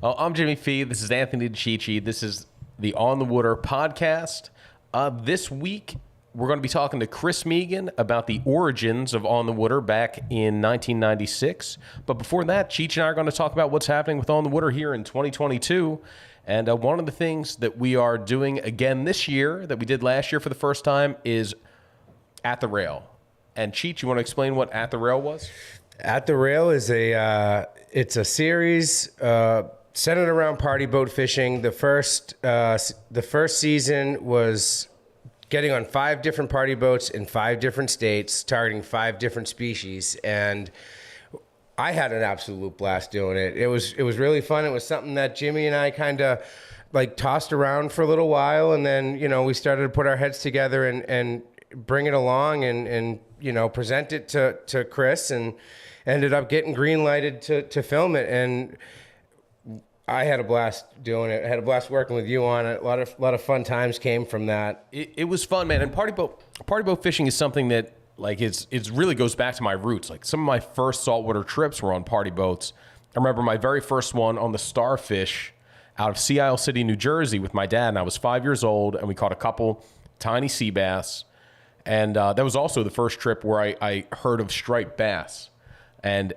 I'm Jimmy Fee. This is Anthony DeCicci. This is the On the Water podcast. This week, we're going to be talking to Chris Megan about the origins of On the Water back in 1996. But before that, Cheech and I are going to talk about what's happening with On the Water here in 2022. And one of the things that we are doing again this year that we did last year for the first time is At the Rail. And Cheech, you want to explain what At the Rail was? At the Rail is it's a series centered around party boat fishing. The first season was getting on 5 different party boats in 5 different states, targeting 5 different species, and I had an absolute blast doing it. It was really fun. It was something that Jimmy and I kind of like tossed around for a little while, and then we started to put our heads together and bring it along and present it to Chris, and ended up getting green lighted to film it. And I had a blast doing it. I had a blast working with you on it. A lot of fun times came from that. It was fun, man. And party boat fishing is something that it really goes back to my roots. Like some of my first saltwater trips were on party boats. I remember my very first one on the Starfish out of Sea Isle City, New Jersey with my dad. And I was 5 years old, and we caught a couple tiny sea bass. And that was also the first trip where I heard of striped bass. And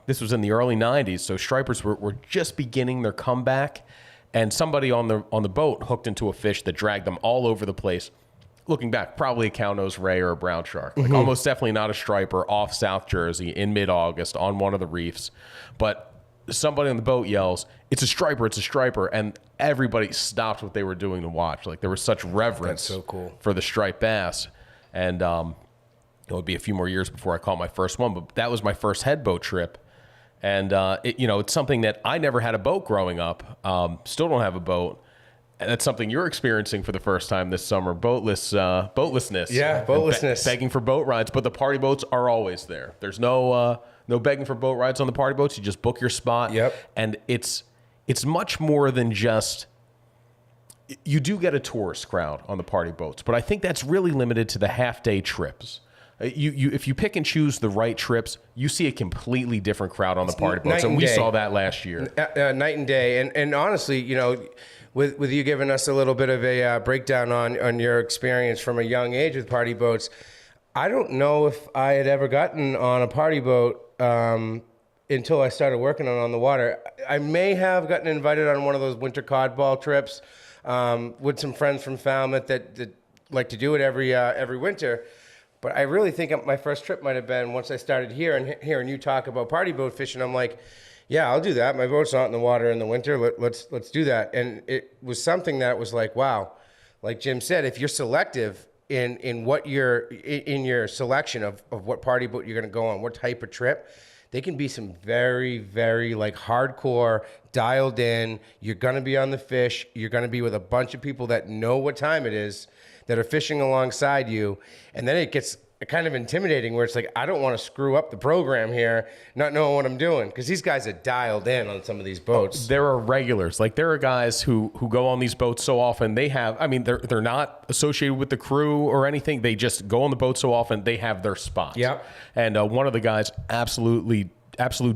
this was in the early 90s, so stripers were just beginning their comeback, and somebody on the boat hooked into a fish that dragged them all over the place. Looking back, probably a cow-nosed ray or a brown shark. Like almost definitely not a striper off South Jersey in mid-August on one of the reefs. But somebody on the boat yells, "It's a striper, it's a striper," and everybody stopped what they were doing to watch. Like there was such reverence so cool for the striped bass. And it would be a few more years before I caught my first one, but that was my first head boat trip. And, it's something that I never had a boat growing up. Still don't have a boat. And that's something you're experiencing for the first time this summer, boatlessness. Yeah, boatlessness. Begging for boat rides, but the party boats are always there. There's no begging for boat rides on the party boats. You just book your spot. Yep. And it's much more than just... You do get a tourist crowd on the party boats, but I think that's really limited to the half-day trips. If you pick and choose the right trips, you see a completely different crowd on the party boats, and we saw that last year. Night and day, and honestly, with you giving us a little bit of a breakdown on your experience from a young age with party boats, I don't know if I had ever gotten on a party boat until I started working on the water. I may have gotten invited on one of those winter cod ball trips with some friends from Falmouth that like to do it every winter. But I really think my first trip might have been once I started hearing you talk about party boat fishing. I'm like, yeah, I'll do that. My boat's not in the water in the winter. Let's do that. And it was something that was like, wow, like Jim said, if you're selective in what in your selection of what party boat you're going to go on, what type of trip, they can be some very, very like hardcore, dialed in. You're going to be on the fish. You're going to be with a bunch of people that know what time it is, that are fishing alongside you. And then it gets kind of intimidating where it's like, I don't want to screw up the program here, not knowing what I'm doing. Because these guys are dialed in on some of these boats. There are regulars. Like there are guys who go on these boats so often. They're not associated with the crew or anything. They just go on the boat so often. They have their spots. Yep. And one of the guys, absolute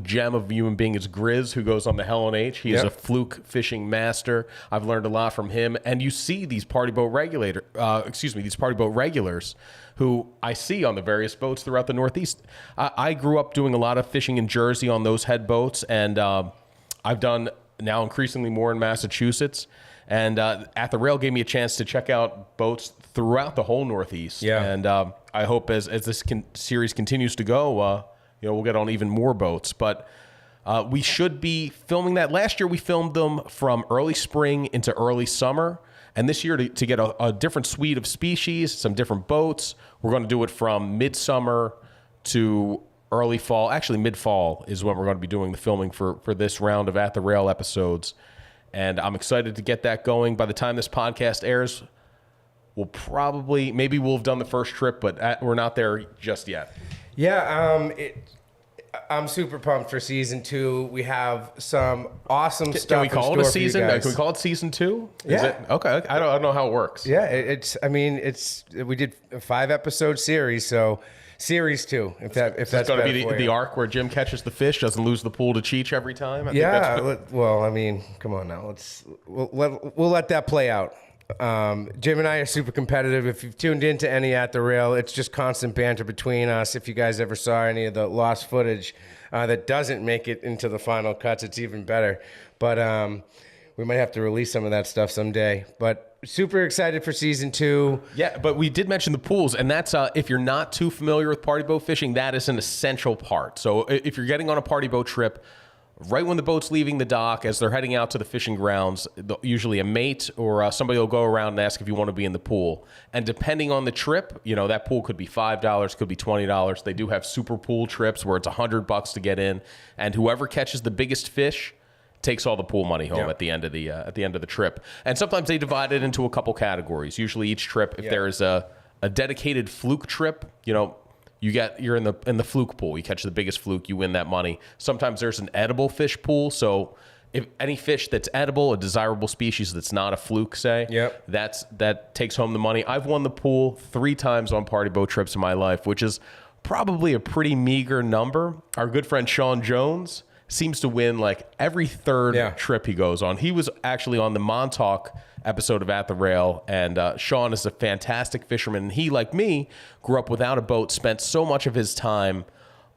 gem of a human being, is Grizz, who goes on the Helen H. He is a fluke fishing master. I've learned a lot from him. And you see these party boat regulars who I see on the various boats throughout the Northeast. I grew up doing a lot of fishing in Jersey on those head boats, and I've done now increasingly more in Massachusetts. And At the Rail gave me a chance to check out boats throughout the whole Northeast. Yeah. And I hope as this series continues to go, we'll get on even more boats. But we should be filming that. Last year, we filmed them from early spring into early summer. And this year, to get a different suite of species, some different boats, we're going to do it from midsummer to early fall. Actually, mid-fall is when we're going to be doing the filming for this round of At the Rail episodes. And I'm excited to get that going. By the time this podcast airs, maybe we'll have done the first trip, but we're not there just yet. Yeah, I'm super pumped for season 2. We have some awesome stuff. Can we call it a season? Can we call it season 2? Yeah. Okay. I don't know how it works. Yeah, we did a 5-episode series, so Series 2, if that's going to better be for the you. arc where Jim catches the fish, doesn't lose the pool to Cheech every time. I think Yeah, that's well, I mean, come on now. We'll let that play out. Jim and I are super competitive. If you've tuned into any At the Rail, it's just constant banter between us. If you guys ever saw any of the lost footage that doesn't make it into the final cuts, it's even better. But we might have to release some of that stuff someday. But super excited for season 2. Yeah, but we did mention the pools, and that's if you're not too familiar with party boat fishing, that is an essential part. So if you're getting on a party boat trip, right when the boat's leaving the dock, as they're heading out to the fishing grounds, usually a mate or somebody will go around and ask if you want to be in the pool. And depending on the trip, that pool could be $5, could be $20. They do have super pool trips where it's $100 to get in, and whoever catches the biggest fish takes all the pool money home at the end of the trip. And sometimes they divide it into a couple categories. Usually each trip, if there is a dedicated fluke trip, you're in the fluke pool. You catch the biggest fluke, you win that money. Sometimes there's an edible fish pool. So if any fish that's edible, a desirable species that's not a fluke, say, that takes home the money. I've won the pool 3 times on party boat trips in my life, which is probably a pretty meager number. Our good friend Sean Jones seems to win like every third trip he goes on. He was actually on the Montauk episode of At the Rail, and Sean is a fantastic fisherman. And he, like me, grew up without a boat, spent so much of his time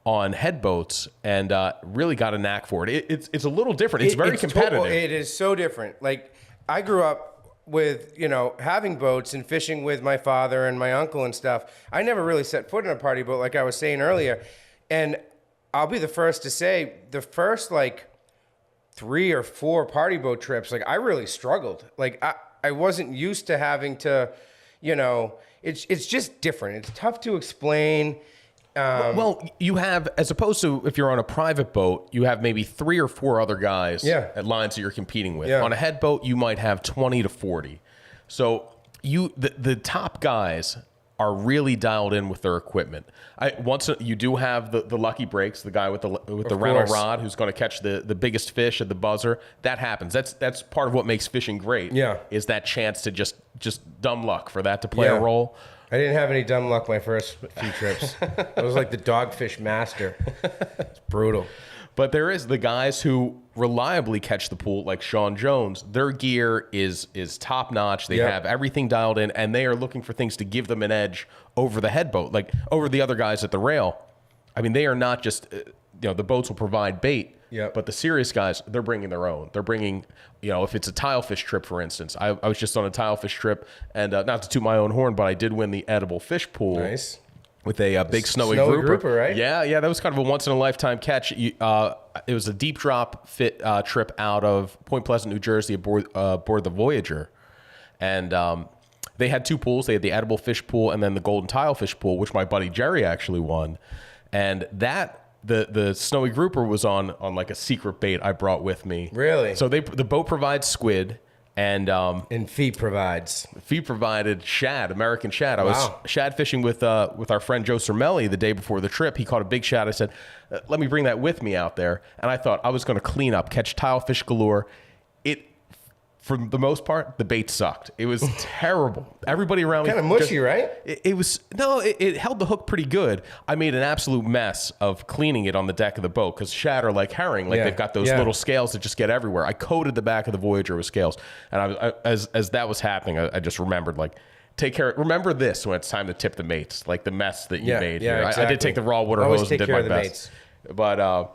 on head boats, and really got a knack for it. It's a little different. It's very competitive. It is so different. Like, I grew up with, having boats and fishing with my father and my uncle and stuff. I never really set foot in a party boat, like I was saying earlier. And I'll be the first to say, the first 3 or 4 party boat trips, I really struggled. I wasn't used to having to, it's just different. It's tough to explain. Well, you have, as opposed to if you're on a private boat, you have maybe 3 or 4 other guys at lines that you're competing with. On a head boat, you might have 20 to 40. So the top guys are really dialed in with their equipment. You do have the lucky breaks, the guy with the rental rod who's going to catch the biggest fish at the buzzer. That happens. That's part of what makes fishing great. Is that chance to just dumb luck for that to play a role. I didn't have any dumb luck my first few trips. I was like the dogfish master. It's brutal. But there is the guys who reliably catch the pool, like Sean Jones. Their gear is top notch. They have everything dialed in, and they are looking for things to give them an edge over the head boat, like over the other guys at the rail. I mean, they are not just the boats will provide bait, but the serious guys, they're bringing their own. They're bringing, if it's a tilefish trip, for instance. I was just on a tilefish trip, and not to toot my own horn, but I did win the edible fish pool. Nice. With a big snowy grouper, right? Yeah, that was kind of a once-in-a-lifetime catch. It was a deep drop trip out of Point Pleasant, New Jersey, aboard the Voyager. And they had 2 pools. They had the edible fish pool and then the golden tilefish pool, which my buddy Jerry actually won. And that, the snowy grouper was on like a secret bait I brought with me. Really? So the boat provides squid. And Fee provided shad, American shad. I was shad fishing with our friend Joe Cermelli the day before the trip. He caught a big shad. I said, let me bring that with me out there. And I thought I was going to clean up, catch tilefish galore. For the most part, the bait sucked. It was terrible. Everybody around me. Kind of mushy, right? It held the hook pretty good. I made an absolute mess of cleaning it on the deck of the boat because shad are like herring. They've got those little scales that just get everywhere. I coated the back of the Voyager with scales. And as that was happening, I just remembered, take care. Remember this when it's time to tip the mates, the mess that you made here. Exactly. I did take the raw water hose and did my best. But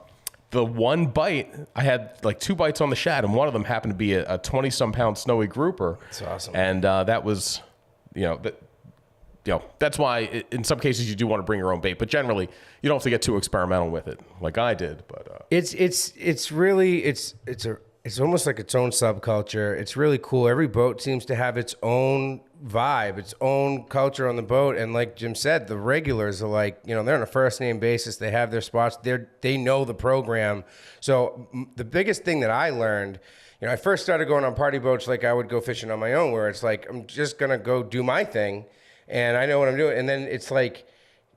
the one bite, I had 2 bites on the shad, and one of them happened to be a 20-some pound snowy grouper. That's awesome. And that was, that's why in some cases you do want to bring your own bait, but generally you don't have to get too experimental with it, like I did. But it's really it's almost like its own subculture. It's really cool. Every boat seems to have its own vibe, its own culture on the boat. And like Jim said, the regulars are they're on a first name basis. They have their spots. They know the program. So the biggest thing that I learned, I first started going on party boats like I would go fishing on my own, where it's I'm just going to go do my thing and I know what I'm doing. And then it's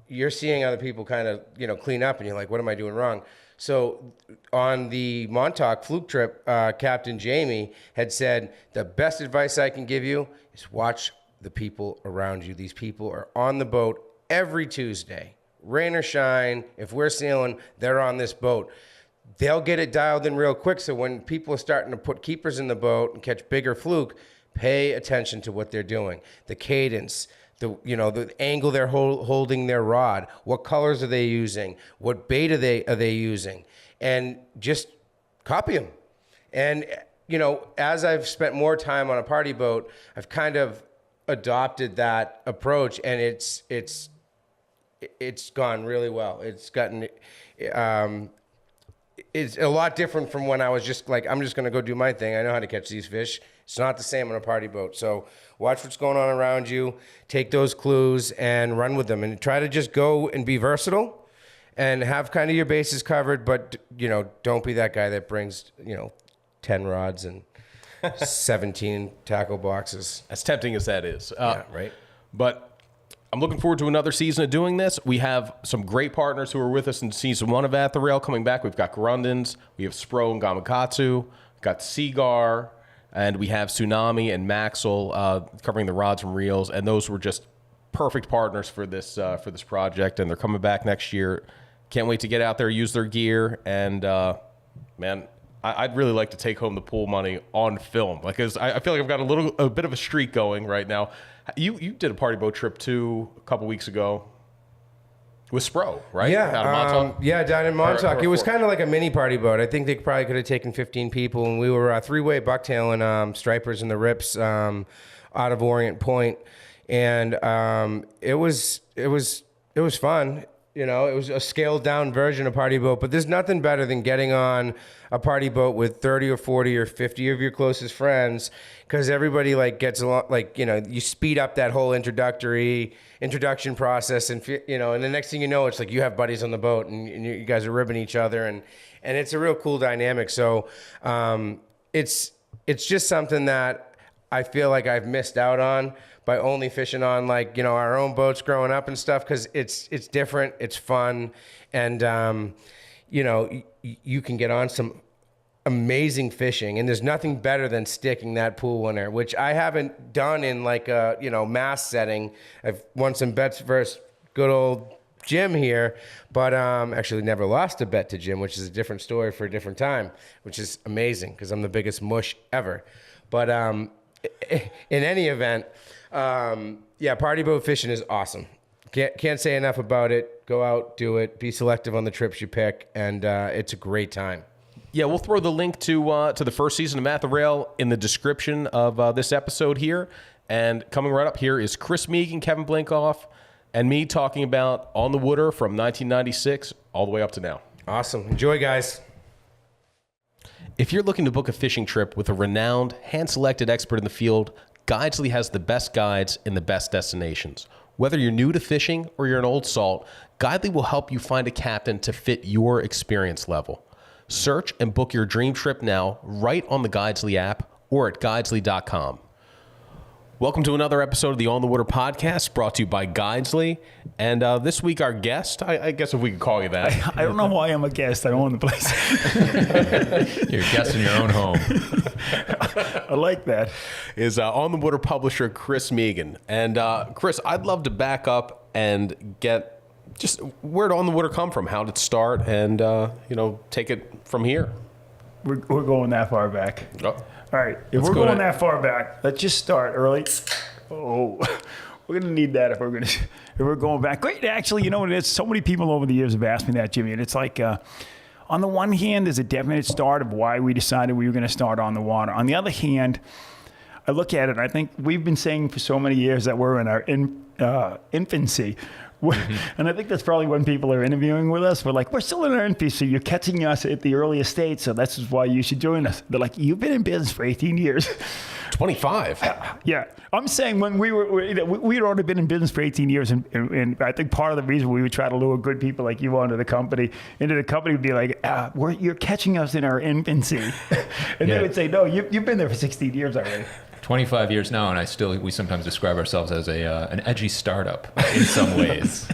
you're seeing other people kind of, clean up and you're like, what am I doing wrong? So on the Montauk fluke trip, Captain Jamie had said, the best advice I can give you is watch the people around you. These people are on the boat every Tuesday, rain or shine, if we're sealing, they're on this boat. They'll get it dialed in real quick. So when people are starting to put keepers in the boat and catch bigger fluke, pay attention to what they're doing. The cadence, the angle they're holding their rod, what colors are they using, what bait are they using, and just copy them. And as I've spent more time on a party boat, I've kind of adopted that approach, and it's gone really well. It's gotten it's a lot different from when I was just like, I'm just going to go do my thing. I know how to catch these fish. It's not the same on a party boat. So watch what's going on around you, take those clues and run with them, and try to just go and be versatile and have kind of your bases covered. But, don't be that guy that brings, 10 rods and 17 tackle boxes. As tempting as that is. Yeah, right. But I'm looking forward to another season of doing this. We have some great partners who are with us in season 1 of At the Rail coming back. We've got Grundens, we have Spro and Gamakatsu, we've got Seagar, and we have Tsunami and Maxwell covering the rods and reels. And those were just perfect partners for this project. And they're coming back next year. Can't wait to get out there, use their gear, and man, I'd really like to take home the pool money on film. Like, 'cause I feel like I've got a bit of a streak going right now. You did a party boat trip too a couple weeks ago with Spro, right? Yeah, Out of Montauk? down in Montauk. Or It was kind of like a mini party boat. I think they probably could have taken 15 people, and we were three-way bucktailing stripers in the rips out of Orient Point, and it was fun. It was a scaled down version of party boat, but there's nothing better than getting on a party boat with 30 or 40 or 50 of your closest friends, because everybody gets along, you speed up that whole introduction process, and and the next thing you know, it's like you have buddies on the boat and you guys are ribbing each other, and it's a real cool dynamic. So it's just something that I feel like I've missed out on by only fishing on our own boats growing up and stuff, because it's different, it's fun, and you can get on some amazing fishing, and there's nothing better than sticking that pool winner, which I haven't done in a mass setting. I've won some bets versus good old Jim here, but actually never lost a bet to Jim, which is a different story for a different time, which is amazing because I'm the biggest mush ever. But in any event, party boat fishing is awesome. Can't say enough about it. Go out, do it. Be selective on the trips you pick, and it's a great time. Yeah, we'll throw the link to the first season of At the Rail in the description of this episode here. And coming right up here is Chris Meaghan, Kevin Blinkoff, and me talking about On the Water from 1996 all the way up to now. Awesome. Enjoy, guys. If you're looking to book a fishing trip with a renowned, hand-selected expert in the field, Guidesley has the best guides in the best destinations. Whether you're new to fishing or you're an old salt, Guidesley will help you find a captain to fit your experience level. Search and book your dream trip now right on the Guidesley app or at guidesley.com. Welcome to another episode of the On the Water podcast, brought to you by Guidesley. And this week, our guest, I guess if we could call you that. I don't know why I'm a guest. I own the place. You're a guest in your own home. I like that. Is On the Water publisher Chris Meaghan. And Chris, I'd love to back up and get just where did On the Water come from? How did it start? And, take it from here. We're going that far back. Oh. All right. If we're going that far back, let's just start early. Oh, we're going to need that if we're going back. Great. Actually, you know what it is? So many people over the years have asked me that, Jimmy. And it's like, on the one hand, there's a definite start of why we decided we were going to start On the Water. On the other hand, I look at it, and I think we've been saying for so many years that we're in our infancy. And I think that's probably when people are interviewing with us. We're like, we're still in our infancy. You're catching us at the earliest stage, so that's why you should join us. They're like, you've been in business for 18 years. 25. Yeah. I'm saying when we'd already been in business for 18 years, and I think part of the reason we would try to lure good people like you into the company would be like, you're catching us in our infancy. And they would say, no, you've been there for 16 years already. 25 years now, and we sometimes describe ourselves as an edgy startup in some ways.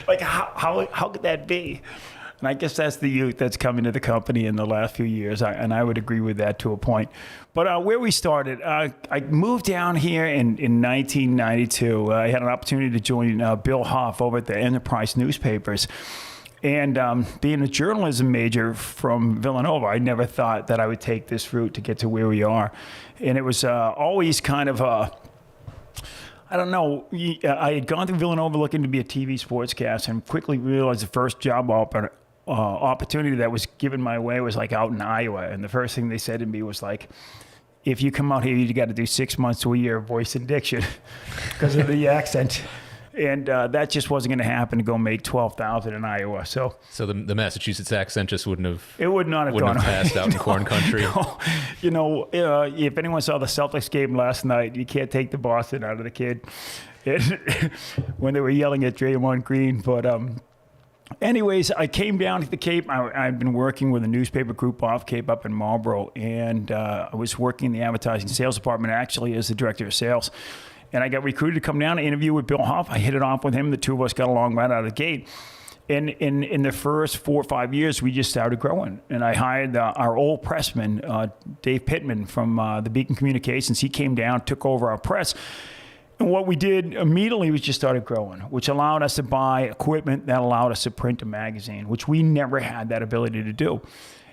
Like how could that be? And I guess that's the youth that's come into the company in the last few years, and I would agree with that to a point. But where we started, I moved down here in 1992. I had an opportunity to join Bill Hoff over at the Enterprise newspapers. And being a journalism major from Villanova, I never thought that I would take this route to get to where we are. And it was always kind of I don't know. I had gone through Villanova looking to be a TV sportscaster and quickly realized the first job opportunity that was given my way was like out in Iowa. And the first thing they said to me was like, if you come out here, you got to do 6 months to a year of voice and diction because of the accent. And that just wasn't going to happen to go make $12,000 in Iowa. So the Massachusetts accent just wouldn't have passed out in corn country. No. You know, if anyone saw the Celtics game last night, you can't take the Boston out of the kid when they were yelling at Draymond Green. But anyways, I came down to the Cape. I'd been working with a newspaper group off Cape up in Marlborough, and I was working in the advertising sales department actually as the director of sales. And I got recruited to come down and interview with Bill Hoff. I hit it off with him. The two of us got along right out of the gate. And in the first 4 or 5 years, we just started growing. And I hired our old pressman, Dave Pittman from the Beacon Communications. He came down, took over our press. And what we did immediately was just started growing, which allowed us to buy equipment that allowed us to print a magazine, which we never had that ability to do.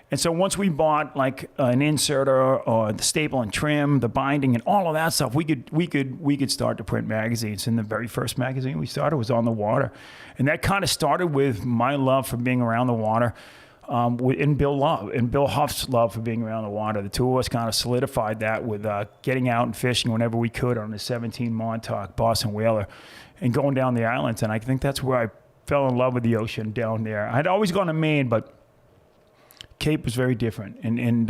And so once we bought like an inserter or the staple and trim, the binding and all of that stuff, we could start to print magazines. And the very first magazine we started was On the Water. And that kind of started with my love for being around the water, and Bill Huff's love for being around the water. The two of us kind of solidified that with getting out and fishing whenever we could on the 17 Montauk, Boston Whaler, and going down the islands. And I think that's where I fell in love with the ocean down there. I'd always gone to Maine, but Cape was very different, and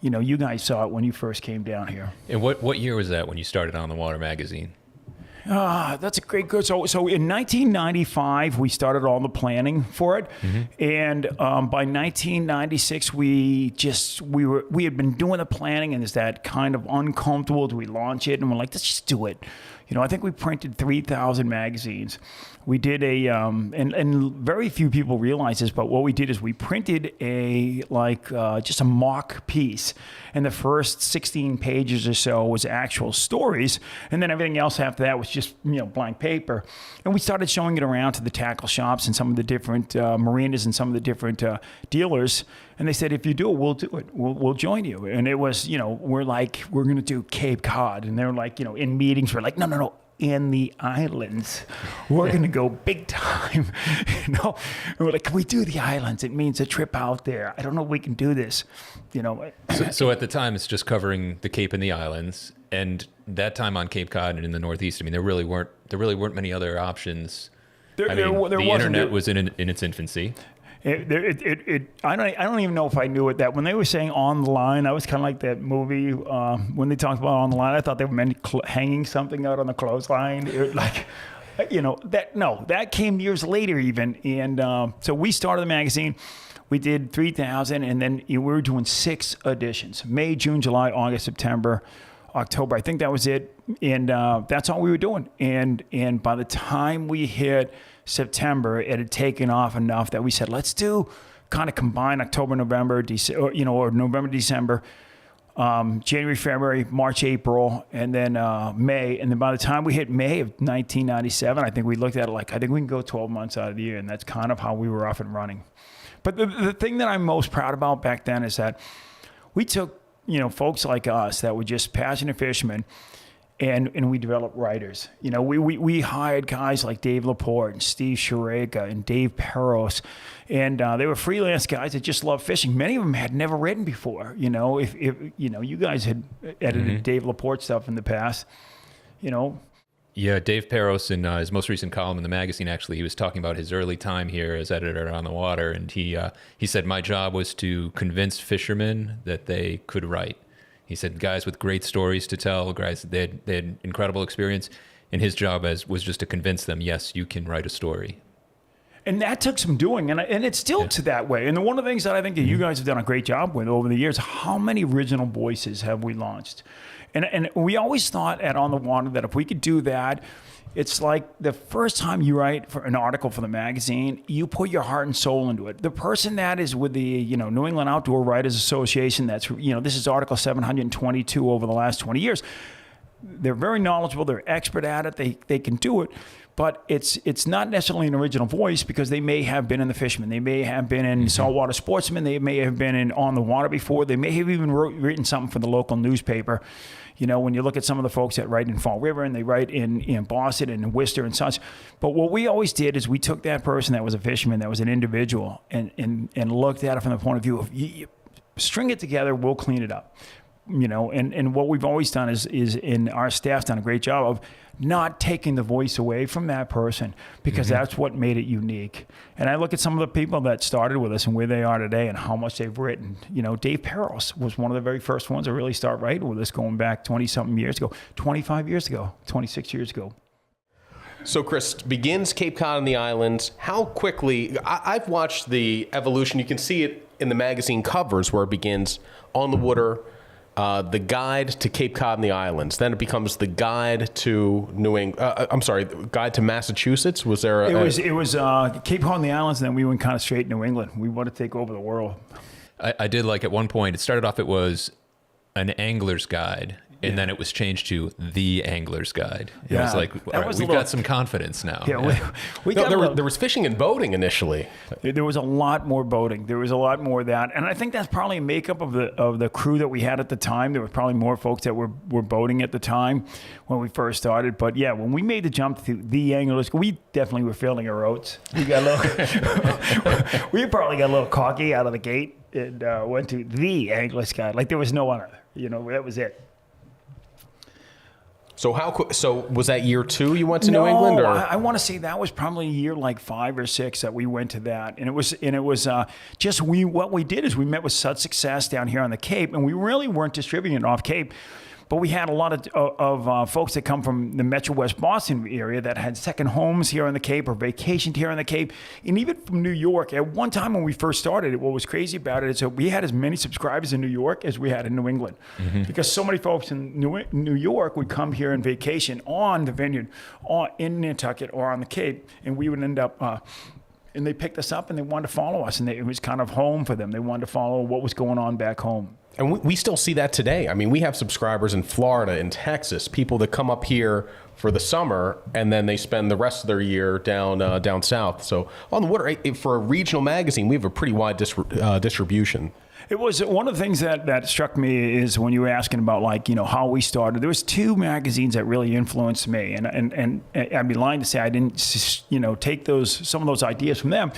you know, you guys saw it when you first came down here. And what year was that when you started On the Water magazine? That's a great good. So in 1995 we started all the planning for it, and by 1996 we had been doing the planning, and it's that kind of uncomfortable. Do we launch it? And we're like, let's just do it. You know, I think we printed 3,000 magazines. We did and very few people realize this, but what we did is we printed just a mock piece, and the first 16 pages or so was actual stories, and then everything else after that was just, you know, blank paper. And we started showing it around to the tackle shops and some of the different marinas and some of the different dealers, and they said, if you do it, we'll do it. We'll join you. And it was, you know, we're going to do Cape Cod, and they're like, you know, in meetings, we're like, no. In the islands, we're going to go big time, you know. And we're like, can we do the islands? It means a trip out there. I don't know if we can do this, you know. So at the time, it's just covering the Cape and the islands. And that time on Cape Cod and in the Northeast, I mean, there really weren't many other options. The internet was in its infancy. I don't even know if I knew it. That when they were saying on the line, I was kind of like that movie when they talked about on the line. I thought they meant hanging something out on the clothesline. That came years later even. And so we started the magazine. We did 3,000, and then we were doing 6 editions: May, June, July, August, September, October. I think that was it. And that's all we were doing. And by the time we hit September, it had taken off enough that we said, let's do kind of combine October, November, or November, December, January, February, March, April, and then May. And then by the time we hit May of 1997, I think we looked at it like, I think we can go 12 months out of the year. And that's kind of how we were off and running. But the thing that I'm most proud about back then is that we took, you know, folks like us that were just passionate fishermen, and we developed writers. You know, we hired guys like Dave Laporte and Steve Shareka and Dave Peros, and they were freelance guys that just loved fishing. Many of them had never written before. You know, if you know, you guys had edited Dave Laporte stuff in the past, you know. Yeah, Dave Peros in his most recent column in the magazine, actually, he was talking about his early time here as editor on the water, and he said, my job was to convince fishermen that they could write. He said guys with great stories to tell, guys, they had incredible experience, and his job was just to convince them, yes, you can write a story. And that took some doing, and it's still to that way. And one of the things that I think that you guys have done a great job with over the years, how many original voices have we launched? And we always thought at On the Water that if we could do that, it's like the first time you write for an article for the magazine, you put your heart and soul into it. The person that is with the New England Outdoor Writers Association, that's this is article 722 over the last 20 years. They're very knowledgeable. They're expert at it. They can do it. But it's not necessarily an original voice because they may have been in the Fisherman. They may have been in Saltwater Sportsman. They may have been in On the Water before. They may have even written something for the local newspaper. When you look at some of the folks that write in Fall River and they write in Boston and in Worcester and such. But what we always did is we took that person that was a fisherman, that was an individual, and looked at it from the point of view of you string it together, we'll clean it up. And what we've always done is and our staff's done a great job of not taking the voice away from that person because that's what made it unique. And I look at some of the people that started with us and where they are today and how much they've written. Dave Peros was one of the very first ones to really start writing with us going back 20-something years ago, 25 years ago, 26 years ago. So, Chris, begins Cape Cod and the islands. How quickly, I've watched the evolution. You can see it in the magazine covers where it begins on the water, the guide to Cape Cod and the islands. Then it becomes the guide to guide to Massachusetts. Was there It was Cape Cod and the islands, and then we went kind of straight New England. We want to take over the world. I did like at one point, it started off, it was an angler's guide. And then it was changed to the Angler's Guide. It was like, all right, we've got some confidence now. Yeah, there was fishing and boating initially. There was a lot more boating. There was a lot more of that. And I think that's probably a makeup of the crew that we had at the time. There were probably more folks that were boating at the time when we first started. But yeah, when we made the jump to the Angler's, we definitely were feeling our oats. We probably got a little cocky out of the gate and went to the Angler's Guide. Like there was no other. That was it. So was that year 2 you went to New England? Or? I want to say that was probably year like 5 or 6 that we went to that, and it was just what we did is we met with such success down here on the Cape, and we really weren't distributing it off Cape. But we had a lot of folks that come from the Metro West Boston area that had second homes here on the Cape or vacationed here on the Cape, and even from New York. At one time when we first started, what was crazy about it is that we had as many subscribers in New York as we had in New England, because so many folks in New York would come here and vacation on the Vineyard, in Nantucket or on the Cape, and we would end up. And they picked us up and they wanted to follow us, and it was kind of home for them. They wanted to follow what was going on back home. And we still see that today. I mean, we have subscribers in Florida, in Texas, people that come up here for the summer, and then they spend the rest of their year down south. So On the Water, for a regional magazine, we have a pretty wide distribution. It was one of the things that struck me is when you were asking about how we started. There was 2 magazines that really influenced me, and I'd be lying to say I didn't take some of those ideas from them.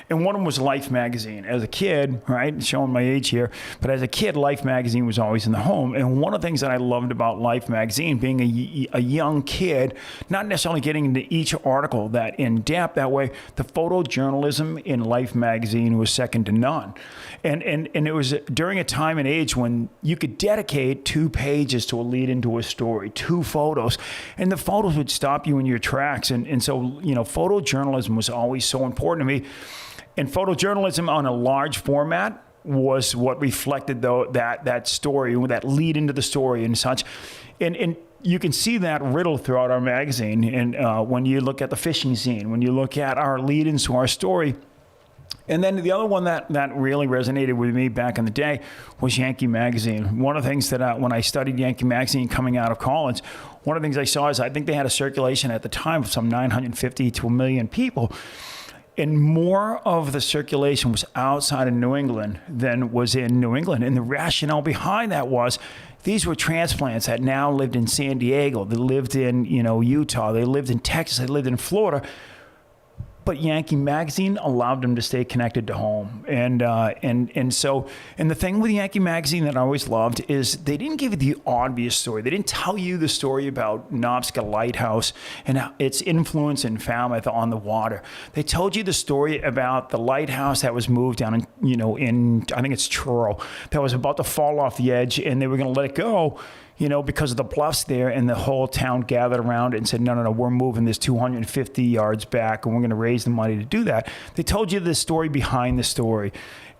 And one of them was Life magazine. As a kid, right, showing my age here, but as a kid, Life magazine was always in the home. And one of the things that I loved about Life magazine, being a young kid, not necessarily getting into each article that in depth that way, the photojournalism in Life magazine was second to none. And it was during a time and age when you could dedicate 2 pages to a lead into a story, 2 photos, and the photos would stop you in your tracks. And so, photojournalism was always so important to me. And photojournalism on a large format was what reflected that story, that lead into the story and such. And you can see that riddled throughout our magazine. And when you look at the fishing scene, when you look at our lead into our story. And then the other one that really resonated with me back in the day was Yankee Magazine. One of the things that when I studied Yankee Magazine coming out of college, one of the things I saw is I think they had a circulation at the time of some 950 to 1 million people. And more of the circulation was outside of New England than was in New England. And the rationale behind that was these were transplants that now lived in San Diego. They lived in Utah. They lived in Texas. They lived in Florida. But Yankee Magazine allowed them to stay connected to home. And the thing with Yankee Magazine that I always loved is they didn't give you the obvious story. They didn't tell you the story about Nobska Lighthouse and its influence in Falmouth on the water. They told you the story about the lighthouse that was moved down in I think it's Truro, that was about to fall off the edge, and they were going to let it go. because of the bluffs there, and the whole town gathered around it and said, no, we're moving this 250 yards back, and we're going to raise the money to do that. They told you the story behind the story.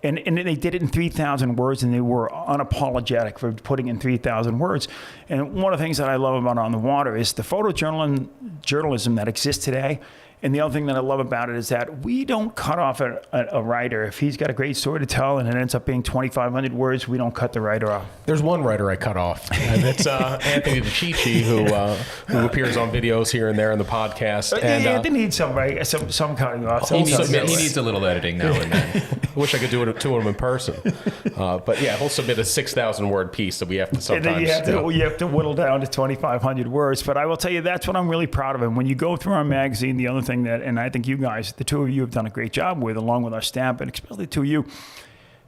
And they did it in 3,000 words, and they were unapologetic for putting in 3,000 words. And one of the things that I love about On the Water is the photojournalism that exists today. And the other thing that I love about it is that we don't cut off a writer. If he's got a great story to tell and it ends up being 2,500 words, we don't cut the writer off. There's one writer I cut off, and it's Anthony DeCicci, who appears on videos here and there in the podcast. And, they need some cutting off. He needs a little editing now and then. I wish I could do it to him in person. But yeah, he'll submit a 6,000 word piece that we have to sometimes. And then you have to whittle down to 2,500 words. But I will tell you, that's what I'm really proud of. And when you go through our magazine, the other thing that, and I think you guys, the two of you have done a great job with, along with our staff, but especially the two of you,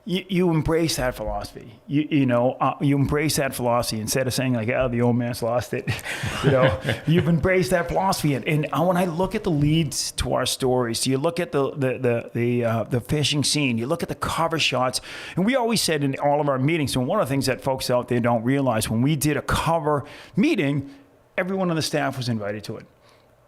you embrace that philosophy. You embrace that philosophy instead of saying like, oh, the old man's lost it. You've embraced that philosophy. And when I look at the leads to our stories, you look at the fishing scene, you look at the cover shots, and we always said in all of our meetings, and one of the things that folks out there don't realize, when we did a cover meeting, everyone on the staff was invited to it.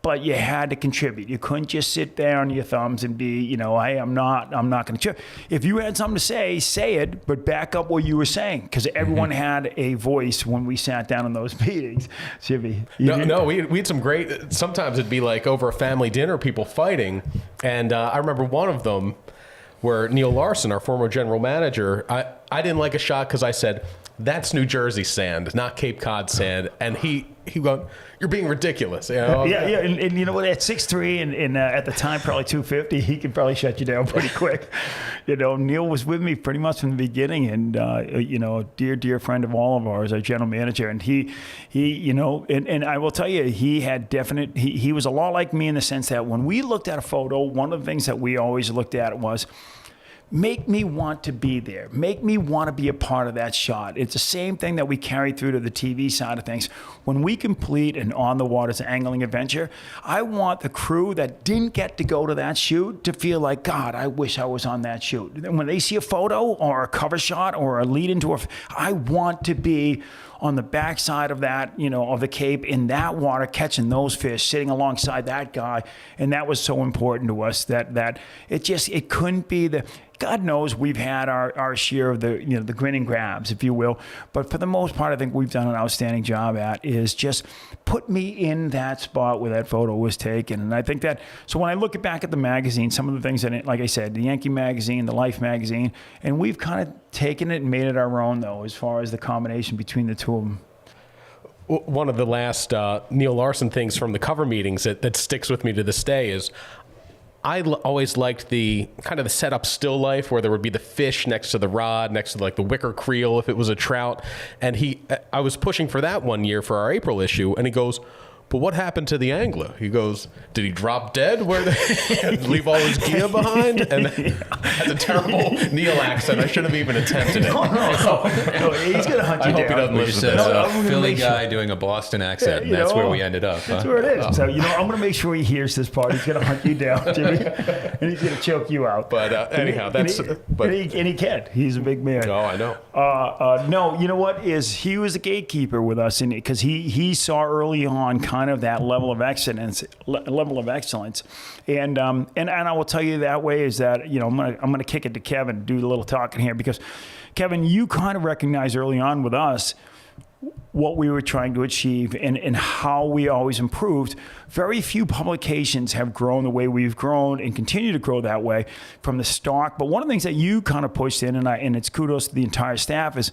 But you had to contribute. You couldn't just sit there on your thumbs and be, hey, I'm not going to contribute. If you had something to say it, but back up what you were saying, because everyone had a voice when we sat down in those meetings. Jimmy, we had some great. Sometimes it'd be like over a family dinner, people fighting, and I remember one of them where Neil Larson, our former general manager, I didn't like a shot because I said, that's New Jersey sand, not Cape Cod sand, and he went, you're being ridiculous. Yeah, and you know what? At 6'3" and at the time probably 250, he could probably shut you down pretty quick. Neil was with me pretty much from the beginning, and a dear friend of all of ours, our general manager, and he and I will tell you, he had definite. He was a lot like me in the sense that when we looked at a photo, one of the things that we always looked at was, make me want to be there. Make me want to be a part of that shot. It's the same thing that we carry through to the TV side of things. When we complete an On the Water's angling adventure, I want the crew that didn't get to go to that shoot to feel like, God, I wish I was on that shoot. And when they see a photo or a cover shot or a lead into I want to be on the backside of that, of the Cape in that water, catching those fish, sitting alongside that guy. And that was so important to us that it couldn't be God knows we've had our share of the grin and grabs, if you will. But for the most part, I think we've done an outstanding job at is just put me in that spot where that photo was taken. And I think that, so when I look back at the magazine, some of the things in it, like I said, the Yankee magazine, the Life magazine, and we've kind of taken it and made it our own, though, as far as the combination between the two of them. One of the last Neil Larson things from the cover meetings that sticks with me to this day is I always liked the kind of the setup still life where there would be the fish next to the rod, next to like the wicker creel if it was a trout. And I was pushing for that one year for our April issue, and he goes, but what happened to the angler? He goes, did he drop dead? Where leave all his gear behind? And that's a terrible Neil accent. I shouldn't have even attempted it. No, he's going to hunt you down. I hope he doesn't We listen just to said this. Philly guy doing a Boston accent, and that's where we ended up. That's where it is. So, I'm going to make sure he hears this part. He's going to hunt you down, Jimmy, and he's going to choke you out. But anyhow, that's... And he can. He's a big man. Oh, I know. No, you know what is he was a gatekeeper with us, because he saw early on kind of that level of excellence, and I will tell you that way is that I'm gonna kick it to Kevin, do a little talking here, because Kevin, you kind of recognized early on with us what we were trying to achieve and how we always improved. Very few publications have grown the way we've grown and continue to grow that way from the start. But one of the things that you kind of pushed in, and it's kudos to the entire staff, is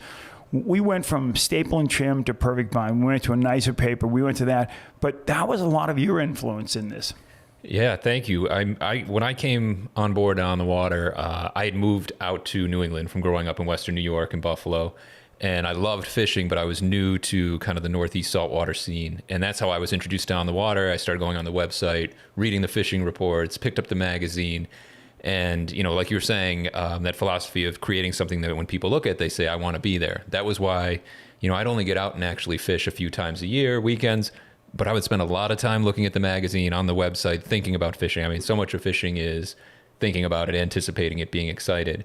we went from staple and trim to perfect bind. We went to a nicer paper. We went to that. But that was a lot of your influence in this. Yeah, thank you. When I came on board On the Water, I had moved out to New England from growing up in Western New York and Buffalo. And I loved fishing, but I was new to kind of the Northeast saltwater scene. And that's how I was introduced to On the Water. I started going on the website, reading the fishing reports, picked up the magazine. And, like you were saying, that philosophy of creating something that when people look at, they say, I want to be there. That was why, I'd only get out and actually fish a few times a year, weekends, but I would spend a lot of time looking at the magazine, on the website, thinking about fishing. I mean, so much of fishing is thinking about it, anticipating it, being excited.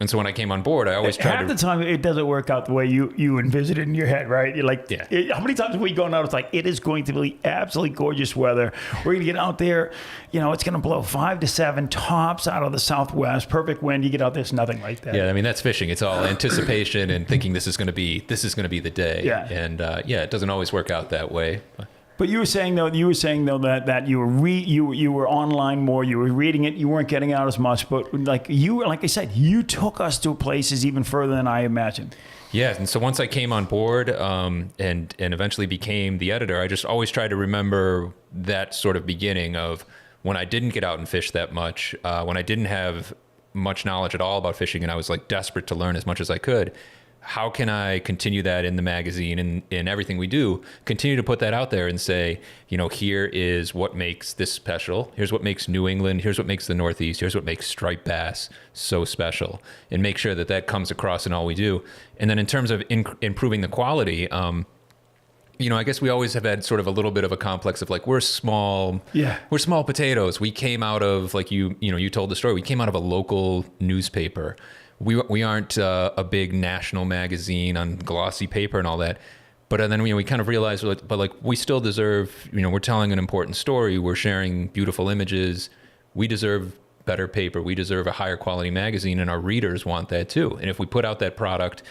And so when I came on board, I always tried Half the time, it doesn't work out the way you envisioned it in your head, right? You're like, Yeah. how many times have we gone out? It's like, it is going to be absolutely gorgeous weather. We're going to get out there. It's going to blow 5 to 7 tops out of the southwest. Perfect wind. You get out there, it's nothing like that. Yeah, I mean, that's fishing. It's all anticipation and thinking this is going to be the day. Yeah. And it doesn't always work out that way. But you were saying though that you were online more. You were reading it. You weren't getting out as much. But like I said, you took us to places even further than I imagined. Yeah, and so once I came on board and eventually became the editor, I just always tried to remember that sort of beginning of when I didn't get out and fish that much, when I didn't have much knowledge at all about fishing, and I was like desperate to learn as much as I could. How can I continue that in the magazine and in everything we do, continue to put that out there and say, here is what makes this special. Here's what makes New England. Here's what makes the Northeast. Here's what makes striped bass so special, and make sure that that comes across in all we do. And then in terms of improving the quality, I guess we always have had sort of a little bit of a complex of like, we're small potatoes. We came out of, like you told the story, we came out of a local newspaper. We aren't a big national magazine on glossy paper and all that. But then we kind of realized, we still deserve, we're telling an important story. We're sharing beautiful images. We deserve better paper. We deserve a higher quality magazine, and our readers want that too. And if we put out that product,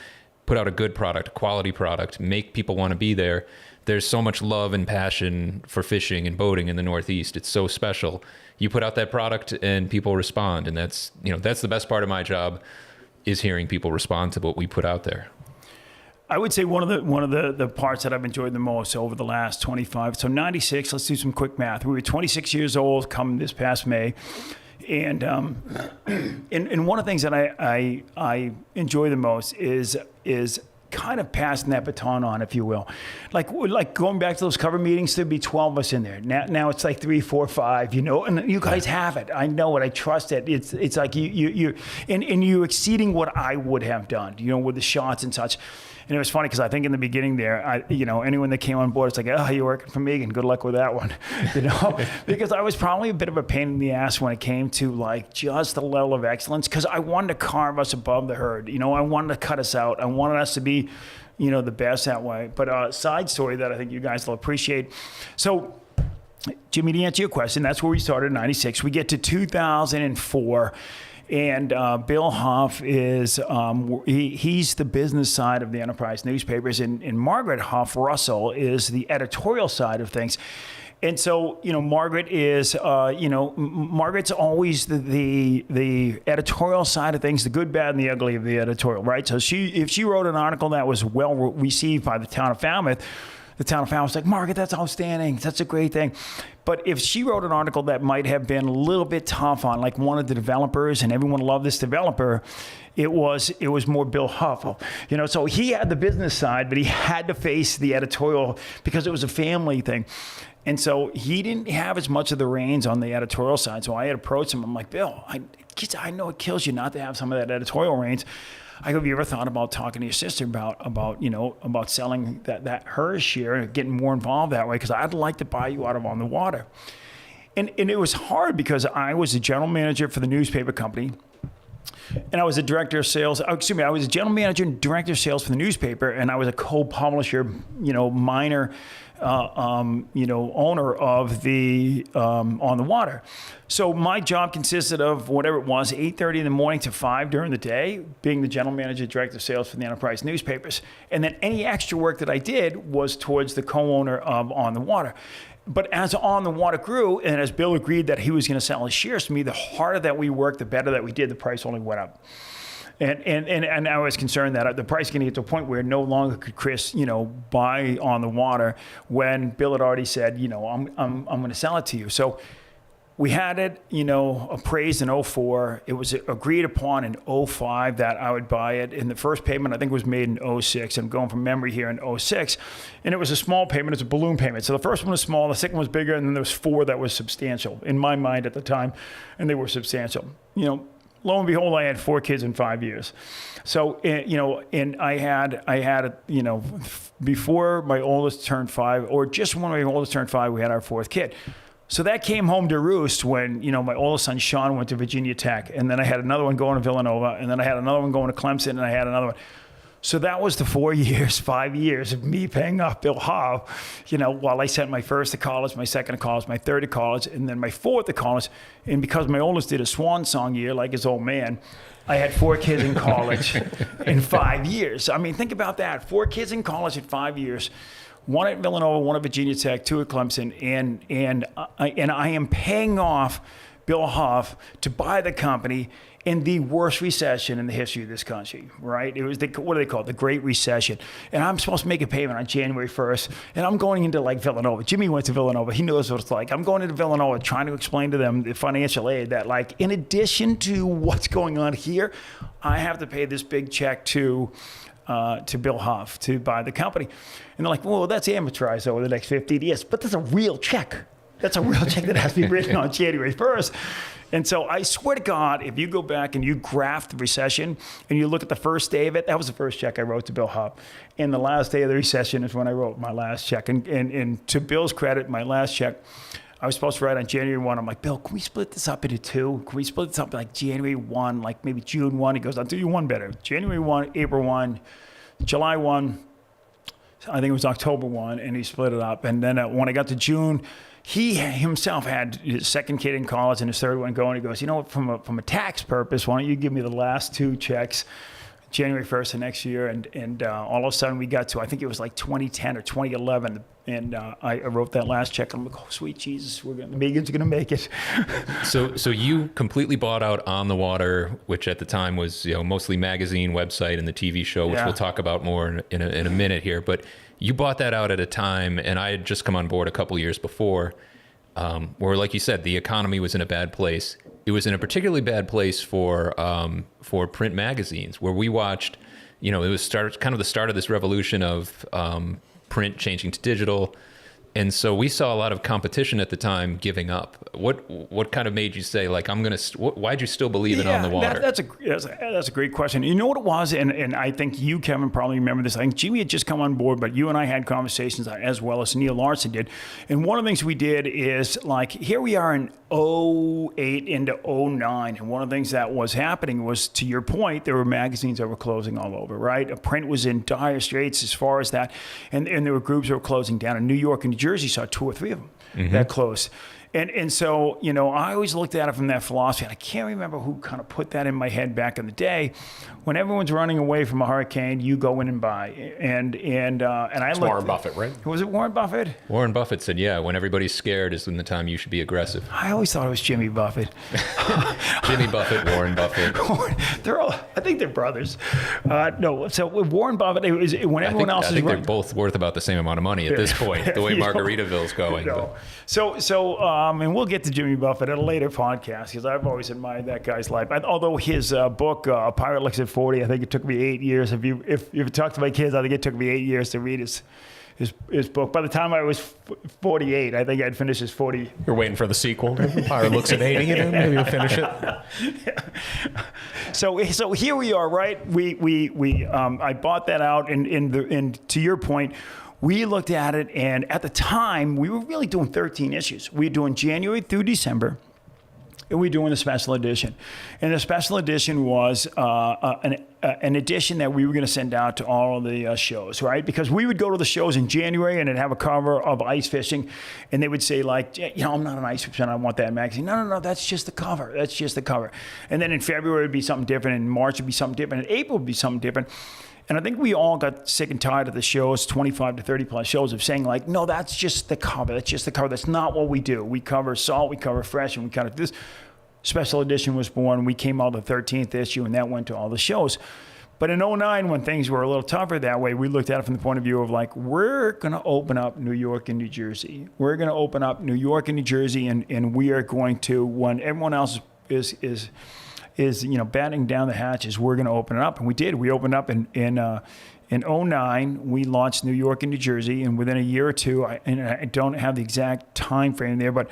put out a good product, a quality product, make people want to be there. There's so much love and passion for fishing and boating in the Northeast. It's so special. You put out that product and people respond. And that's the best part of my job, is hearing people respond to what we put out there. I would say one of the parts that I've enjoyed the most over the last 25. So 96, let's do some quick math. We were 26 years old come this past May. And one of the things that I enjoy the most is kind of passing that baton on, if you will. Like going back to those cover meetings, there'd be 12 of us in there. Now it's like 3, 4, 5, and you guys have it. I know it. I trust it. It's like you exceeding what I would have done, with the shots and such. And it was funny because I think in the beginning there, anyone that came on board, it's like, oh, you're working for me, and good luck with that one, because I was probably a bit of a pain in the ass when it came to like just the level of excellence, because I wanted to carve us above the herd. I wanted to cut us out. I wanted us to be, the best that way. But side story that I think you guys will appreciate. So, Jimmy, to answer your question, that's where we started in 96. We get to 2004. And Bill Huff is, he's the business side of the Enterprise newspapers, and Margaret Huff Russell is the editorial side of things. And so, Margaret is, Margaret's always the editorial side of things, the good, bad, and the ugly of the editorial, right? So if she wrote an article that was well received by the town of Falmouth, the town of Falmouth was like, Margaret, that's outstanding. That's a great thing. But if she wrote an article that might have been a little bit tough on like one of the developers, and everyone loved this developer, it was more Bill Huff. So he had the business side, but he had to face the editorial because it was a family thing. And so he didn't have as much of the reins on the editorial side. So I had approached him. I'm like, Bill, I know it kills you not to have some of that editorial reins. Have you ever thought about talking to your sister about selling that her share and getting more involved that way? Because I'd like to buy you out of On the Water. And it was hard because I was a general manager for the newspaper company. And I was a director of sales. I was a general manager and director of sales for the newspaper, and I was a co-publisher, minor, owner of the On the Water. So my job consisted of whatever it was, 8:30 in the morning to 5 during the day, being the general manager, director of sales for the Enterprise newspapers. And then any extra work that I did was towards the co-owner of On the Water. But as On the Water grew, and as Bill agreed that he was going to sell his shares to me, the harder that we worked, the better that we did, the price only went up. And I was concerned that the price was going to get to a point where no longer could Chris, buy On the Water when Bill had already said, I'm going to sell it to you. So we had it, appraised in 2004. It was agreed upon in 2005 that I would buy it. And the first payment, I think, was made in 2006. I'm going from memory here in 2006. And it was a small payment. It's a balloon payment. So the first one was small, the second one was bigger, and then there was 4 that was substantial in my mind at the time, and they were substantial. Lo and behold, I had 4 kids in 5 years. So, and I had, before my oldest turned 5, or just when my oldest turned 5, we had our 4th kid. So that came home to roost when, my oldest son, Sean, went to Virginia Tech. And then I had another one going to Villanova. And then I had another one going to Clemson. And I had another one. So that was the 5 years of me paying off Bill Howe, while I sent my first to college, my second to college, my third to college, and then my fourth to college. And because my oldest did a swan song year like his old man, I had 4 kids in college in 5 years. I mean, think about that. 4 kids in college in 5 years. 1 at Villanova, 1 at Virginia Tech, 2 at Clemson, and I am paying off Bill Huff to buy the company in the worst recession in the history of this country, right? It was what do they call it? The Great Recession. And I'm supposed to make a payment on January 1st, and I'm going into Villanova. Jimmy went to Villanova. He knows what it's like. I'm going into Villanova trying to explain to them the financial aid that, in addition to what's going on here, I have to pay this big check to Bill Huff to buy the company. And they're like, well, that's amortized over the next 15 years. But that's a real check. That's a real check that has to be written on January 1st. And so I swear to God, if you go back and you graph the recession and you look at the first day of it, that was the first check I wrote to Bill Huff. And the last day of the recession is when I wrote my last check. And to Bill's credit, my last check, I was supposed to write on January 1. I'm like, Bill, can we split this up into 2? Can we split this up January 1, maybe June 1? He goes, I'll do you one better. January 1, April 1, July 1, I think it was October 1, and he split it up. And then when I got to June, he himself had his second kid in college and his third one going. He goes, from a tax purpose, why don't you give me the last 2 checks, January 1st of next year? And all of a sudden we got to, I think it was 2010 or 2011. And I wrote that last check. I'm like, oh, sweet Jesus, Megan's going to make it. So you completely bought out On the Water, which at the time was mostly magazine, website, and the TV show, which we'll talk about more in a minute here. But you bought that out at a time, and I had just come on board a couple years before, where, like you said, the economy was in a bad place. It was in a particularly bad place for print magazines, where we watched, it was kind of the start of this revolution of print changing to digital. And so we saw a lot of competition at the time giving up. What kind of made you say, why'd you still believe in On the Water? That's a great question. You know what it was? And I think you, Kevin, probably remember this. I think Jimmy had just come on board, but you and I had conversations as well as Neil Larson did. And one of the things we did is, here we are in 08 into 09. And one of the things that was happening was, to your point, there were magazines that were closing all over, right? Print was in dire straits as far as that. And there were groups that were closing down in New York and New Jersey, saw 2 or 3 of them that closed. And so, I always looked at it from that philosophy. And I can't remember who kind of put that in my head back in the day. When everyone's running away from a hurricane, you go in and buy. And I looked. Warren Buffett, right? Was it Warren Buffett? Warren Buffett said, yeah, when everybody's scared is when the time you should be aggressive. I always thought it was Jimmy Buffett. Jimmy Buffett, Warren Buffett. I think they're brothers. No, so with Warren Buffett, it was when everyone else is running. I think they're both worth about the same amount of money at this point, the way Margaritaville's going. And we'll get to Jimmy Buffett at a later podcast, because I've always admired that guy's life. Although his book, Pirate Looks at 40, I think it took me 8 years. If you talk to my kids, I think it took me 8 years to read his book. By the time I was 48, I think I'd finished his 40. You're waiting for the sequel. Pirate Looks at 80, maybe you'll finish it. So here we are, right? I bought that out, and to your point, we looked at it, and at the time, we were really doing 13 issues. We were doing January through December, and we were doing the special edition. And the special edition was an edition that we were going to send out to all of the shows, right? Because we would go to the shows in January, and it'd have a cover of ice fishing, and they would say, I'm not an ice fisherman, I want that magazine. No, that's just the cover. That's just the cover. And then in February, it'd be something different. In March, it'd be something different. In April, it'd be something different. And I think we all got sick and tired of the shows, 25 to 30 plus shows, of saying no, that's just the cover. That's just the cover. That's not what we do. We cover salt, we cover fresh, and we cover this. Special edition was born. We came out the 13th issue, and that went to all the shows. But in 09, when things were a little tougher that way, we looked at it from the point of view of we're going to open up New York and New Jersey. We're going to open up New York and New Jersey, and we are going to, when everyone else is batting down the hatches, we're going to open it up. And we did. We opened up in 09. We launched New York and New Jersey, and within a year or two, I don't have the exact time frame there, but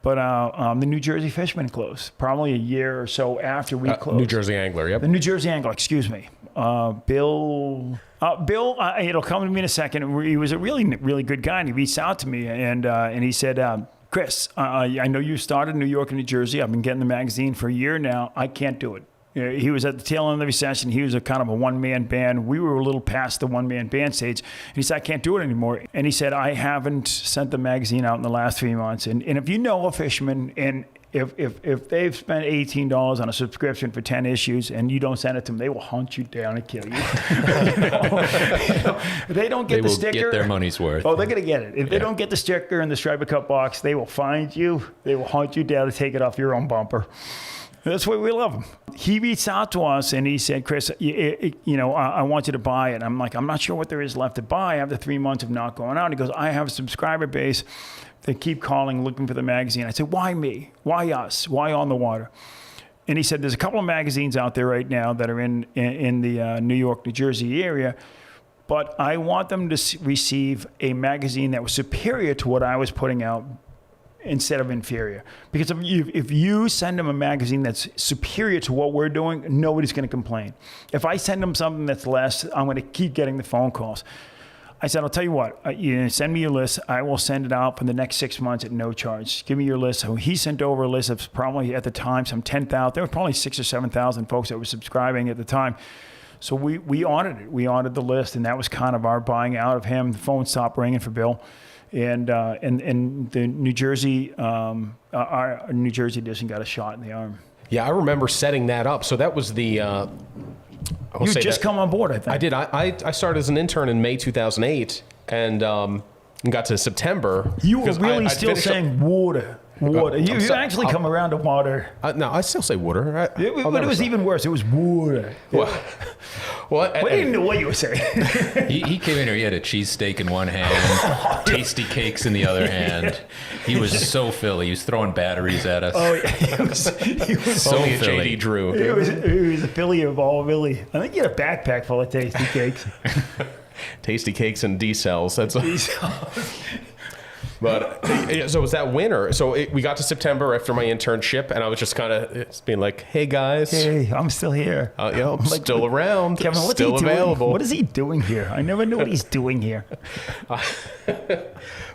the New Jersey Fisherman closed probably a year or so after we closed. New Jersey Angler, yep. The New Jersey Angler, excuse me. Bill, it'll come to me in a second. He was a really, really good guy, and he reached out to me, and he said, Chris, I know you started in New York and New Jersey. I've been getting the magazine for a year now. I can't do it. He was at the tail end of the recession. He was a kind of a one-man band. We were a little past the one-man band stage. And he said, I can't do it anymore. And he said, I haven't sent the magazine out in the last 3 months. And if you know a fisherman, and if they've spent $18 on a subscription for 10 issues and you don't send it to them, they will hunt you down and kill you. If they don't get the sticker. They will get their money's worth. Oh, they're going to get it. If they don't get the sticker in the Striper Cup box, they will find you. They will hunt you down to take it off your own bumper. That's why we love him. He reached out to us and he said, Chris, I want you to buy it. I'm like, I'm not sure what there is left to buy after 3 months of not going out. He goes, I have a subscriber base. They keep calling, looking for the magazine. I said, why me? Why us? Why On the Water? And he said, there's a couple of magazines out there right now that are in the New York, New Jersey area, but I want them to receive a magazine that was superior to what I was putting out instead of inferior. Because if you send them a magazine that's superior to what we're doing, nobody's going to complain. If I send them something that's less, I'm going to keep getting the phone calls. I said, I'll tell you what, you send me your list. I will send it out for the next 6 months at no charge. Give me your list. So he sent over a list of probably at the time some 10,000. There were probably 6,000 or 7,000 folks that were subscribing at the time. So we honored it. We honored the list, and that was kind of our buying out of him. The phone stopped ringing for Bill. And the New Jersey, our New Jersey edition got a shot in the arm. Yeah, I remember setting that up. So that was the... You just come on board, I think. I did. I started as an intern in May 2008 and got to September. You were really still saying water. You actually come around to water. No, I still say water. But it was even worse. It was water. Well, I didn't know what you were saying. He came in here, he had a cheesesteak in one hand, tasty cakes in the other hand. He was so Philly. He was throwing batteries at us. Oh, yeah. He was so only Philly. JD Drew. He was a Philly of all Philly. I think he had a backpack full of tasty cakes. Tasty cakes and D-cells. That's But so it was that winter. So we got to September after my internship, and I was just kind of being like, "Hey guys, hey, I'm still here. I'm still around. Kevin, what's still he doing? available. What is he doing here? I never knew what he's doing here."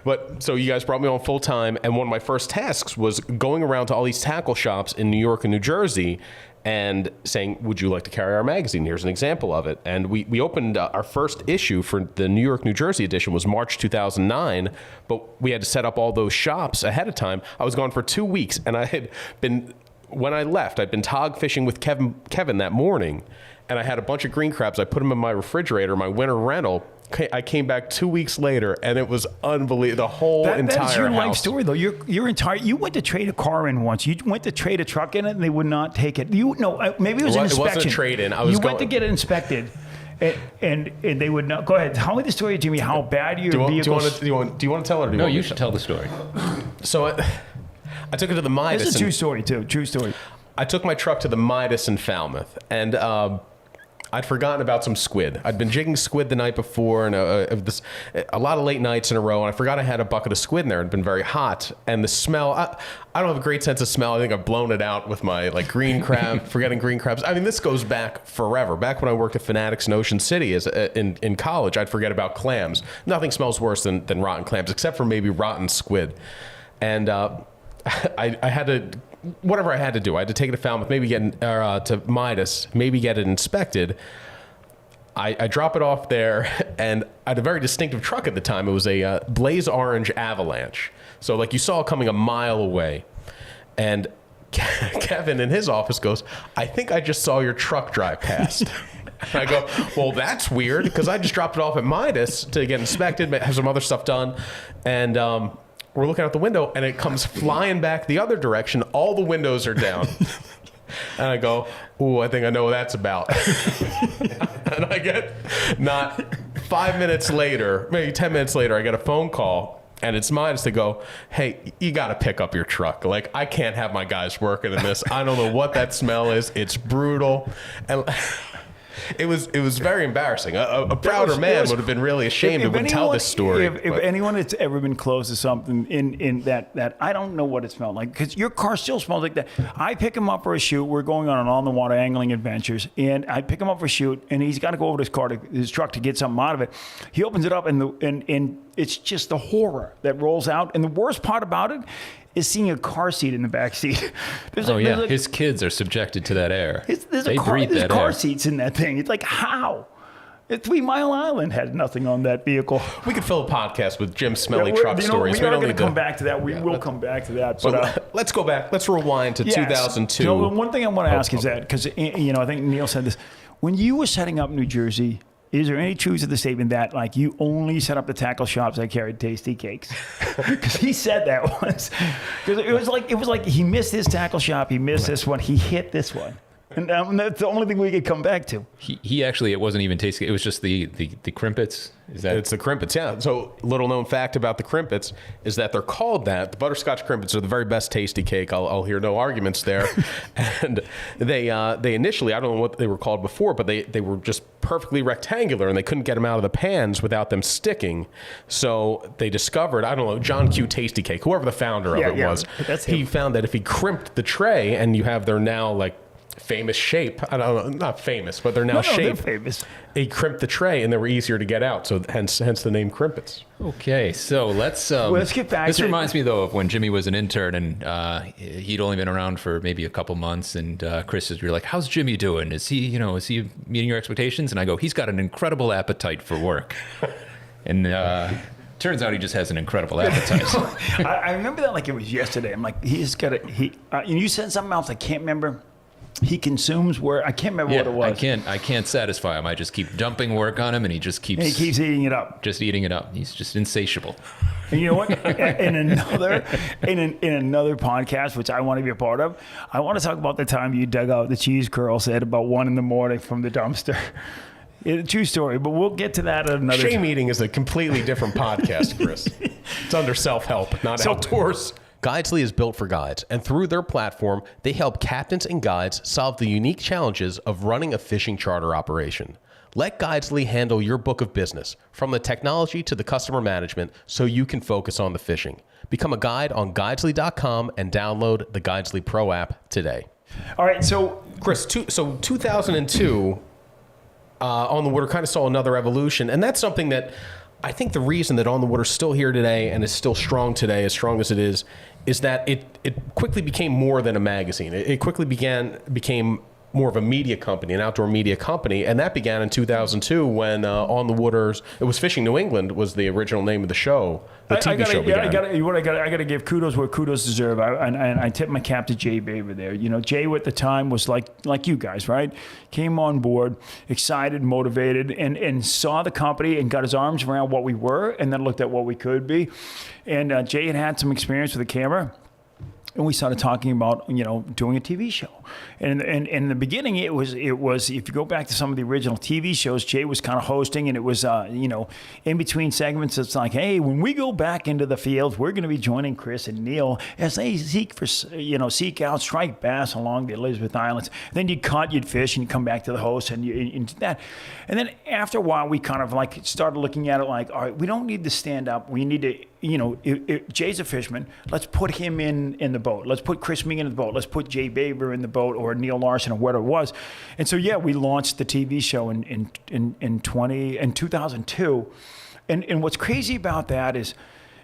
But so you guys brought me on full time, and one of my first tasks was going around to all these tackle shops in New York and New Jersey and saying, would you like to carry our magazine? Here's an example of it. And we opened our first issue for the New York, New Jersey edition was March 2009, but we had to set up all those shops ahead of time. I was gone for 2 weeks, and when I left, I'd been tog fishing with Kevin that morning, and I had a bunch of green crabs. I put them in my refrigerator, my winter rental. I came back 2 weeks later, and it was unbelievable. The whole entire house. That's your life story, though. You went to trade a car in once. You went to trade a truck in it, and they would not take it. Maybe it was an inspection. It wasn't a trade-in. Went to get it inspected, and they would not. Go ahead. Tell me the story, Jimmy. How bad your vehicles? Do you want to tell it? Or No, you should tell the story. So I took it to the Midas. This is a true story, too. True story. I took my truck to the Midas in Falmouth, and I'd forgotten about some squid. I'd been jigging squid the night before, and a lot of late nights in a row, and I forgot I had a bucket of squid in there. It'd been very hot, and the smell, I don't have a great sense of smell. I think I've blown it out with my green crab, forgetting green crabs. I mean, this goes back forever. Back when I worked at Fanatics in Ocean City in college, I'd forget about clams. Nothing smells worse than rotten clams, except for maybe rotten squid. And I had to... Whatever I had to do, I had to take it to Falmouth, maybe to Midas, maybe get it inspected. I drop it off there, and I had a very distinctive truck at the time. It was a blaze orange Avalanche. So you saw it coming a mile away. And Kevin in his office goes, I think I just saw your truck drive past. And I go, well, that's weird, because I just dropped it off at Midas to get inspected, have some other stuff done. And we're looking out the window, and it comes flying back the other direction. All the windows are down. And I go, ooh, I think I know what that's about. And I get, not 5 minutes later, maybe 10 minutes later, I get a phone call, and it's Midas to go, hey, you got to pick up your truck. I can't have my guys working in this. I don't know what that smell is. It's brutal. And It was very embarrassing. A prouder man would have been really ashamed and wouldn't tell this story. If anyone that's ever been close to something in that I don't know what it smelled like, because your car still smells like that. I pick him up for a shoot. We're going on the water angling adventures, and I pick him up for a shoot, and he's got to go over to his truck to get something out of it. He opens it up, and it's just the horror that rolls out. And the worst part about it is seeing a car seat in the back seat. His kids are subjected to that air. There's car seats in that thing. It's like, how? 3 Mile Island had nothing on that vehicle. We could fill a podcast with Jim's smelly truck stories. We are going to come back to that. We will come back to that. But let's go back. Let's rewind to 2002. So one thing I want to ask is that, because I think Neil said this, when you were setting up New Jersey, is there any truth to the statement that, like, you only set up the tackle shops that carried tasty cakes? Because he said that once. Because it was like he missed his tackle shop, he missed this one, he hit this one. And that's the only thing we could come back to. He actually, it wasn't even tasty. It was just the crimpets. It's the crimpets, yeah. So little known fact about the crimpets is that they're called that. The butterscotch crimpets are the very best tasty cake. I'll hear no arguments there. And they initially, I don't know what they were called before, but they were just perfectly rectangular, and they couldn't get them out of the pans without them sticking. So they discovered, I don't know, John Q. Tasty Cake, whoever the founder of it was. He found that if he crimped the tray, and you have their now like famous shape. I don't know, not famous, but they're now shaped. They're famous. He crimped the tray, and they were easier to get out. So hence the name crimpets. Okay, so let's get back. This reminds me though of when Jimmy was an intern, and he'd only been around for maybe a couple months. And Chris you're like, "How's Jimmy doing? Is he meeting your expectations?" And I go, "He's got an incredible appetite for work." And turns out he just has an incredible appetite. I remember that like it was yesterday. I'm like, he's got and you said something else I can't remember. He consumes work. I can't remember what it was. I can't satisfy him. I just keep dumping work on him, and he keeps eating it up. Just eating it up. He's just insatiable. And you know what? in another podcast, which I want to be a part of, I want to talk about the time you dug out the cheese curls at about 1 a.m. from the dumpster. It's a true story, but we'll get to that at another time. Shame eating is a completely different podcast, Chris. It's under self-help, not outdoors. Guidesley is built for guides, and through their platform, they help captains and guides solve the unique challenges of running a fishing charter operation. Let Guidesley handle your book of business, from the technology to the customer management, so you can focus on the fishing. Become a guide on Guidesley.com and download the Guidesley Pro app today. All right, so Chris, 2002, On the Water kind of saw another evolution, and that's something that I think the reason that On the Water is still here today and is still strong today, as strong as it is that it quickly became more than a magazine. It quickly became more of a media company, an outdoor media company, and that began in 2002 when On the Waters, it was Fishing New England was the original name of the show. The TV show began. I got to give kudos where kudos deserve. I tip my cap to Jay Baber there. You know, Jay at the time was like you guys, right? Came on board, excited, motivated, and saw the company and got his arms around what we were, and then looked at what we could be. And Jay had some experience with the camera. And we started talking about, doing a TV show. And in the beginning, it was if you go back to some of the original TV shows, Jay was kind of hosting, and it was, in between segments, it's like, hey, when we go back into the fields, we're going to be joining Chris and Neil as they seek out striped bass along the Elizabeth Islands. Then you'd cut, you'd fish, and you'd come back to the host, and you did that. And then after a while, we kind of like started looking at it like, all right, we don't need to stand up. We need to, if Jay's a fisherman, let's put him in the boat. Let's put Chris Megan in the boat. Let's put Jay Baber in the boat, or Neil Larson, or whatever it was. And so, we launched the TV show in 2002. And what's crazy about that is,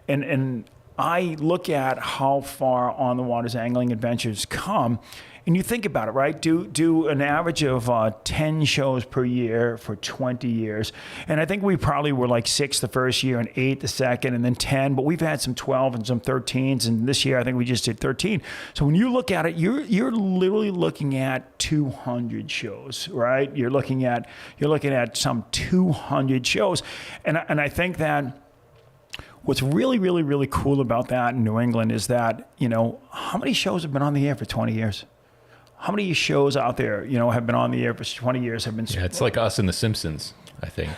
and I look at how far On the Water's angling adventures come. And you think about it, right? Do an average of 10 shows per year for 20 years. And I think we probably were like 6 the first year and 8 the second and then 10. But we've had some 12 and some 13s. And this year, I think we just did 13. So when you look at it, you're literally looking at 200 shows, right? You're looking at some 200 shows. And I think that what's really, really, really cool about that in New England is that, how many shows have been on the air for 20 years? How many shows out there, have been on the air for 20 years, have been... Yeah, it's like us and The Simpsons, I think.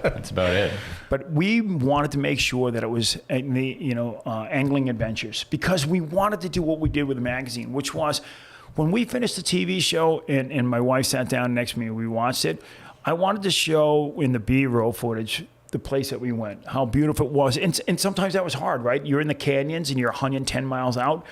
That's about it. But we wanted to make sure that it was the, angling adventures, because we wanted to do what we did with the magazine, which was When we finished the TV show and my wife sat down next to me and we watched it, I wanted to show in the B-roll footage the place that we went, how beautiful it was. And sometimes that was hard, right? You're in the canyons and you're 110 miles out.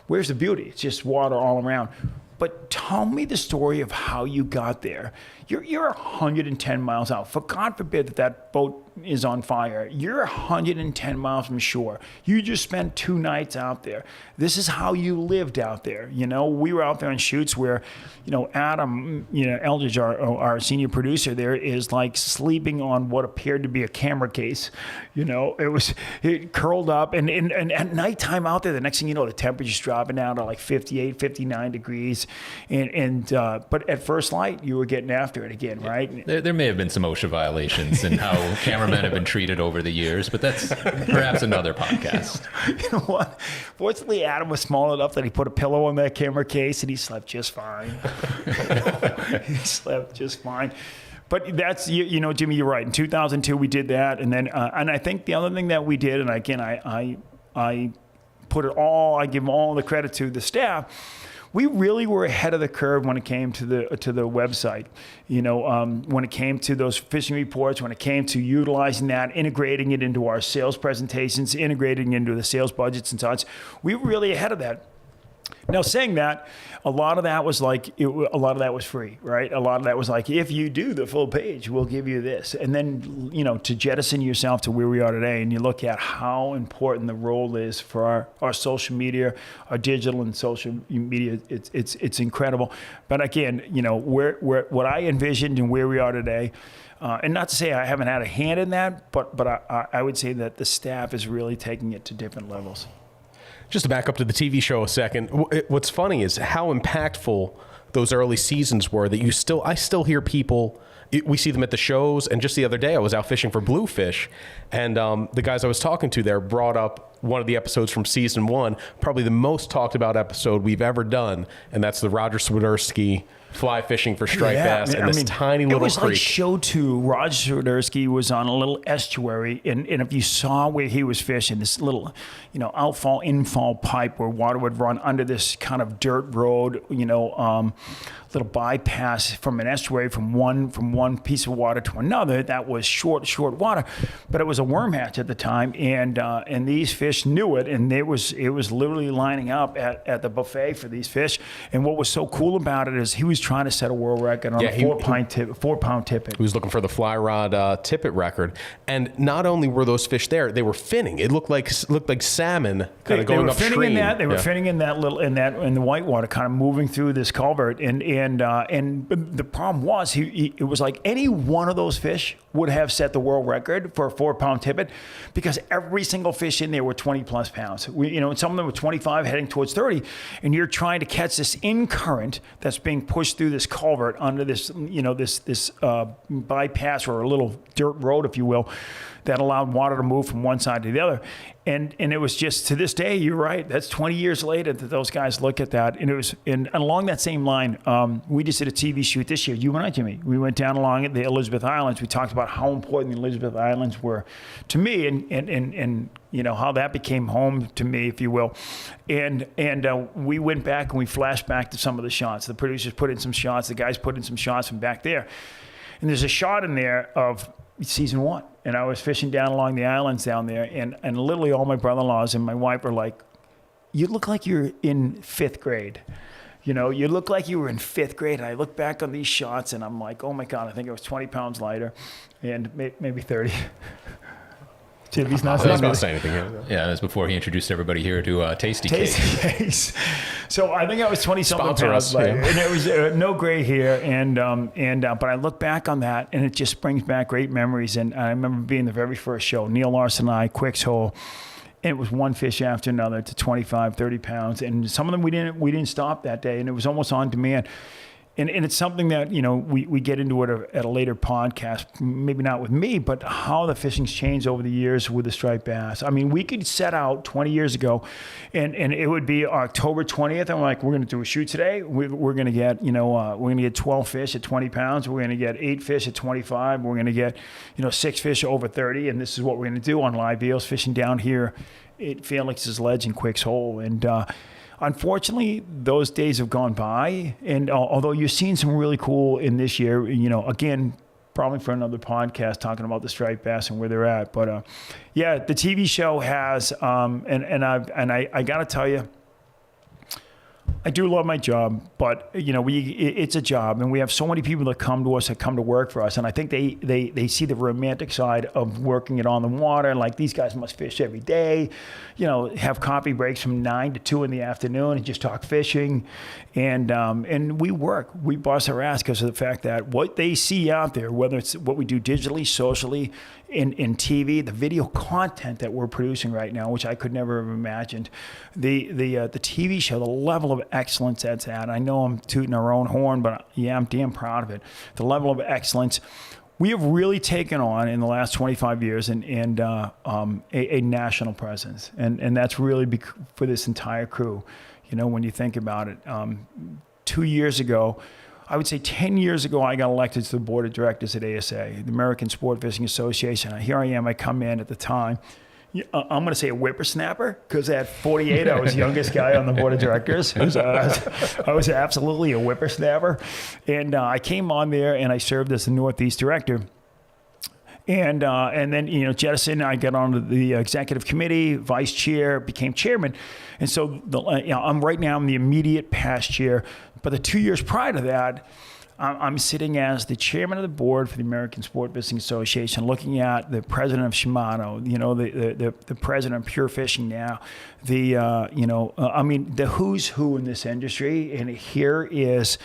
Where's the beauty? It's just water all around. But tell me the story of how you got there. You're 110 miles out. For God forbid that boat is on fire. You're 110 miles from shore. You just spent 2 nights out there. This is how you lived out there. You know, we were out there on shoots where, you know, Adam, you know, Eldridge, our senior producer there, is like sleeping on what appeared to be a camera case. You know, it curled up. And at nighttime out there, the next thing you know, the temperature's dropping down to like 58, 59 degrees. But at first light, you were getting after it again, right? There may have been some OSHA violations in how cameramen have been treated over the years, but that's perhaps another podcast. You know what? Fortunately, Adam was small enough that he put a pillow on that camera case and he slept just fine. He slept just fine. But that's, you know, Jimmy, you're right. In 2002, we did that. And then, and I think the other thing that we did, and again, I put it all, I give all the credit to the staff. We really were ahead of the curve when it came to the website. You know, when it came to those fishing reports, when it came to utilizing that, integrating it into our sales presentations, integrating into the sales budgets and such, we were really ahead of that. Now, saying that, a lot of that was free, right? A lot of that was like, if you do the full page, we'll give you this. And then, you know, to jettison yourself to where we are today, and you look at how important the role is for our social media, our digital and social media, it's incredible. But again, you know, what I envisioned and where we are today, and not to say I haven't had a hand in that, but I would say that the staff is really taking it to different levels. Just to back up to the TV show a second, what's funny is how impactful those early seasons were. That I still hear people. We see them at the shows, and just the other day I was out fishing for bluefish, and the guys I was talking to there brought up one of the episodes from season 1, probably the most talked about episode we've ever done, and that's the Roger Swiderski fly fishing for striped bass in this tiny little creek. It was like show 2. Roger Swiderski was on a little estuary, and if you saw where he was fishing, this little, you know, outfall, infall pipe where water would run under this kind of dirt road, you know, little bypass from an estuary from one piece of water to another. That was short water, but it was a worm hatch at the time, and these fish knew it, and it was literally lining up at the buffet for these fish. And what was so cool about it is he was trying to set a world record on a 4-pound tippet. He was looking for the fly rod tippet record, and not only were those fish there, they were finning. It looked like salmon kind of going upstream. They were finning in the whitewater, kind of moving through this culvert, and the problem was it was like any one of those fish would have set the world record for a 4-pound tippet, because every single fish in there were 20 plus pounds. And some of them were 25 heading towards 30, and you're trying to catch this in current that's being pushed through this culvert under this, you know, this bypass or a little dirt road, if you will, that allowed water to move from one side to the other. And it was just, to this day, you're right, that's 20 years later that those guys look at that. And along that same line, we just did a TV shoot this year, you and I, Jimmy. We went down along the Elizabeth Islands. We talked about how important the Elizabeth Islands were to me, and you know, how that became home to me, if you will. And we went back and we flashed back to some of the shots. The producers put in some shots, the guys put in some shots from back there. And there's a shot in there of season 1. And I was fishing down along the islands down there, and literally all my brother-in-laws and my wife were like, you look like you're in 5th grade. You know, you look like you were in 5th grade. And I look back on these shots and I'm like, oh my God, I think I was 20 pounds lighter, and maybe 30. Jimmy's not saying anything. Yeah, that's before he introduced everybody here to Tasty Cakes. So I think I was 20-something pounds lighter, and it was no gray hair. But I look back on that, and it just brings back great memories. And I remember being the very first show, Neil Larson and I, Quick's Hole, and it was one fish after another to 25, 30 pounds. And some of them we didn't stop that day, and it was almost on demand. And it's something that, you know, we get into it at a later podcast, maybe not with me, but how the fishing's changed over the years with the striped bass. I mean, we could set out 20 years ago, and it would be October 20th. I'm like, we're going to do a shoot today. We're going to get, you know, we're going to get 12 fish at 20 pounds. We're going to get 8 fish at 25. We're going to get, you know, 6 fish over 30. And this is what we're going to do on live eels fishing down here at Felix's Ledge and Quick's Hole. And unfortunately, those days have gone by. And although you're seeing some really cool in this year, again, probably for another podcast talking about the striped bass and where they're at. But yeah, the TV show has, I got to tell you, I do love my job, but it's a job, and we have so many people that come to us, that come to work for us, and I think they see the romantic side of working it on the water. Like, these guys must fish every day, have coffee breaks from 9 to 2 in the afternoon and just talk fishing, and we bust our ass because of the fact that what they see out there, whether it's what we do digitally, socially, in TV, the video content that we're producing right now, which I could never have imagined, the TV show, the level of excellence that's at. I know I'm tooting our own horn, but yeah, I'm damn proud of it. The level of excellence we have really taken on in the last 25 years a national presence, and that's really for this entire crew. When you think about it, 2 years ago, I would say 10 years ago, I got elected to the board of directors at ASA, the American Sport Fishing Association. Here I am, I come in at the time. I'm going to say a whippersnapper, because at 48, I was the youngest guy on the board of directors. I was absolutely a whippersnapper. And I came on there and I served as the Northeast director. And then, jettison, I got on the executive committee, vice chair, became chairman. And so I'm right now in the immediate past chair. But the 2 years prior to that, I'm sitting as the chairman of the board for the American Sport Fishing Association, looking at the president of Shimano, the president of Pure Fishing now, the who's who in this industry. And here is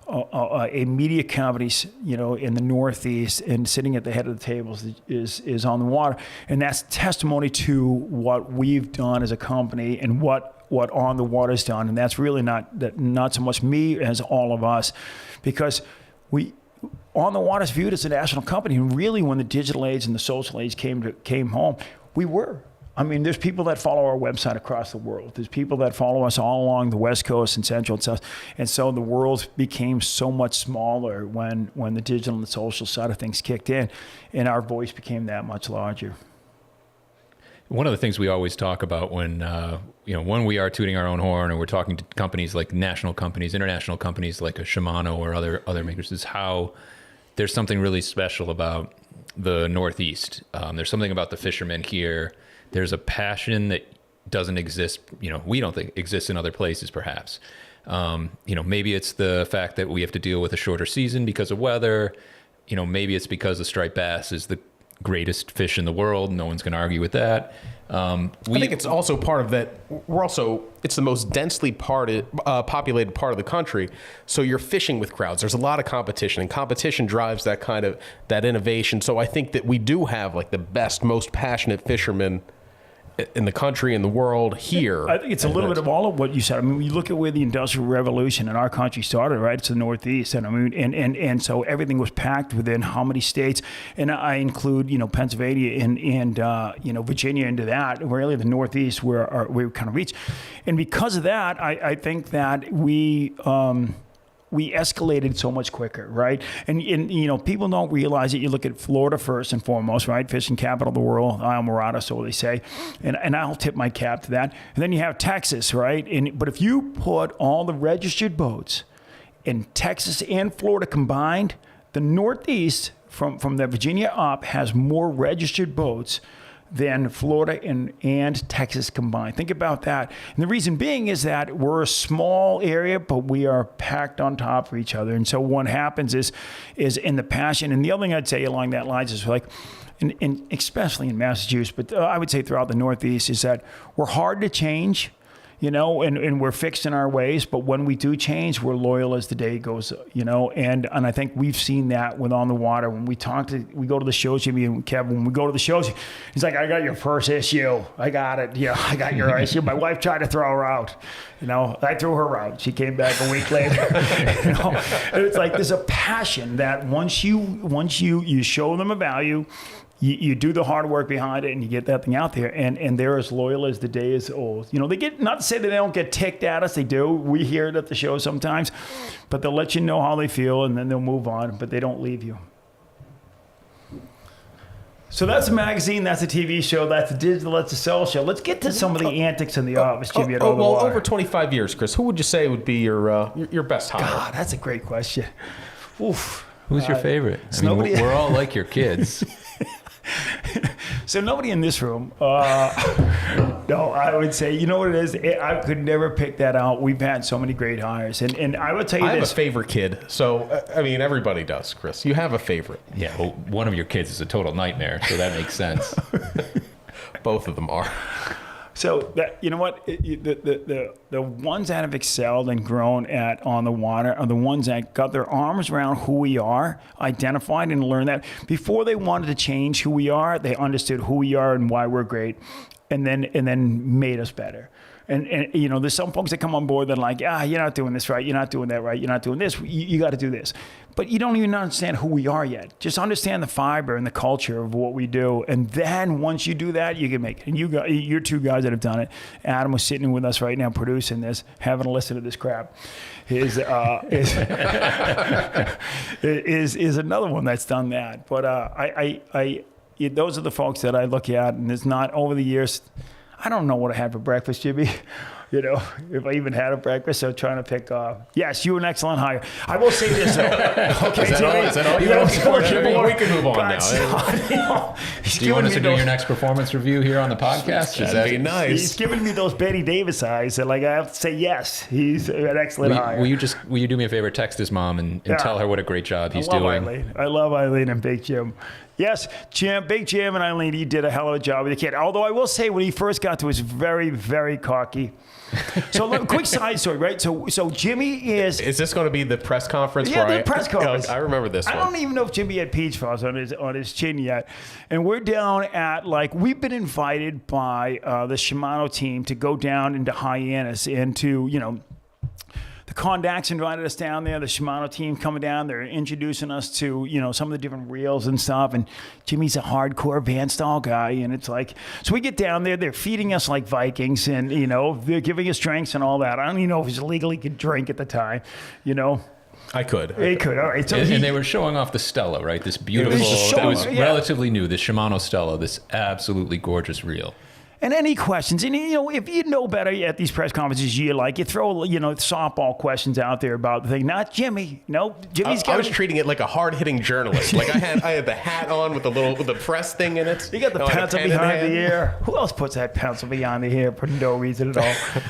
a media companies, in the Northeast, and sitting at the head of the tables is on the water. And that's testimony to what we've done as a company and what On the Water's done. And that's really not so much me as all of us, because On the Water's viewed as a national company. And really, when the digital age and the social age came home, we were. I mean, there's people that follow our website across the world. There's people that follow us all along the West Coast and Central and South. And so the world became so much smaller when the digital and the social side of things kicked in, and our voice became that much larger. One of the things we always talk about when we are tooting our own horn and we're talking to companies like national companies, international companies like a Shimano or other makers, is how there's something really special about the Northeast. There's something about the fishermen here. There's a passion that doesn't exist, we don't think exists in other places, perhaps. Maybe it's the fact that we have to deal with a shorter season because of weather. Maybe it's because the striped bass is the greatest fish in the world. No one's going to argue with that. I think it's also part of that. It's the most densely populated part of the country. So you're fishing with crowds. There's a lot of competition, and competition drives that innovation. So I think that we do have like the best, most passionate fishermen in the country, in the world here. I think it's a little bit of all of what you said. I mean, when you look at where the Industrial Revolution in our country started, right? It's the Northeast. And I mean, and so everything was packed within how many states? And I include, Pennsylvania and Virginia into that, really the Northeast where we kind of reach. And because of that, I think that we escalated so much quicker, right? And people don't realize it. You look at Florida first and foremost, right? Fishing capital of the world, Alvarado, so they say. And I'll tip my cap to that. And then you have Texas, right? But if you put all the registered boats in Texas and Florida combined, the Northeast from the Virginia up has more registered boats than Florida and Texas combined. Think about that. And the reason being is that we're a small area, but we are packed on top of each other. And so what happens is in the passion. And the other thing I'd say along that lines is like, and especially in Massachusetts, but I would say throughout the Northeast, is that we're hard to change. And we're fixed in our ways, but when we do change, we're loyal as the day goes, and I think we've seen that with On the Water. When we go to the shows, Jimmy and Kevin, when we go to the shows, he's like, I got your first issue. I got it. Yeah, I got your issue. My wife tried to throw her out. I threw her out. She came back a week later. And it's like there's a passion that once you show them a value, you do the hard work behind it and you get that thing out there, and they're as loyal as the day is old. They get, not to say that they don't get ticked at us, they do. We hear it at the show sometimes, but they'll let you know how they feel and then they'll move on, but they don't leave you. So that's a magazine, that's a TV show, that's a digital, that's a cell show. Let's get to some of the antics in the office, Jimmy. Well, over 25 years, Chris, who would you say would be your best hire? God, that's a great question. Oof. Who's your favorite? I mean, nobody- we're all like your kids. So nobody in this room. No, I would say, you know what it is? I could never pick that out. We've had so many great hires. And I would tell you I have this. a favorite kid. So, I mean, everybody does, Chris. You have a favorite. Yeah, well, one of your kids is a total nightmare, so that makes sense. Both of them are. So that, you know what, the ones that have excelled and grown on the water are the ones that got their arms around who we are, identified and learned that before they wanted to change who we are, they understood who we are and why we're great, and then made us better. And you know, there's some folks that come on board that are like, you're not doing this right, you're not doing that right, you're not doing this, you got to do this. But you don't even understand who we are yet. Just understand the fiber and the culture of what we do. And then once you do that, you can make it. And you're two guys that have done it. Adam was sitting with us right now producing this, having to listen to this crap. Is another one that's done that. But those are the folks that I look at, and it's not over the years. I don't know what I had for breakfast, Jimmy. You know, if I even had a breakfast, so trying to pick. Yes, you were an excellent hire. I will say this though. Okay, Is that all you're looking for, Jimmy? We can move on now. Do you want us to do your next performance review here on the podcast? That'd be nice. He's giving me those Betty Davis eyes. And like I have to say yes. He's an excellent hire. Will you do me a favor? Text his mom and tell her what a great job he's doing. I love Eileen and Big Jim. Yes, Big Jim and Eileen, he did a hell of a job with the kid. Although I will say when he first got to, he was very, very cocky. So quick side story, right? So Jimmy is this going to be the press conference? Yeah, the press conference. I remember this one. I don't even know if Jimmy had peach fuzz on his chin yet. And we're down at, we've been invited by the Shimano team to go down into Hyannis and to, you know, the Condacks invited us down there. The Shimano team coming down. They're introducing us to, you know, some of the different reels and stuff. And Jimmy's a hardcore Van Staal guy. And it's like, so we get down there. They're feeding us like Vikings. And, you know, they're giving us drinks and all that. I don't even know if it was legally could drink at the time, you know. I could. He could. All right. So and they were showing off the Stella, right? This beautiful, that was relatively new, the Shimano Stella, this absolutely gorgeous reel. And any questions, and you know, if you know better at these press conferences, you throw, you know, softball questions out there about the thing. Not Jimmy. No, Jimmy's got. I was treating it like a hard-hitting journalist. Like I had the hat on with the press thing in it. You got the pencil behind the ear. Who else puts that pencil behind the ear for no reason at all?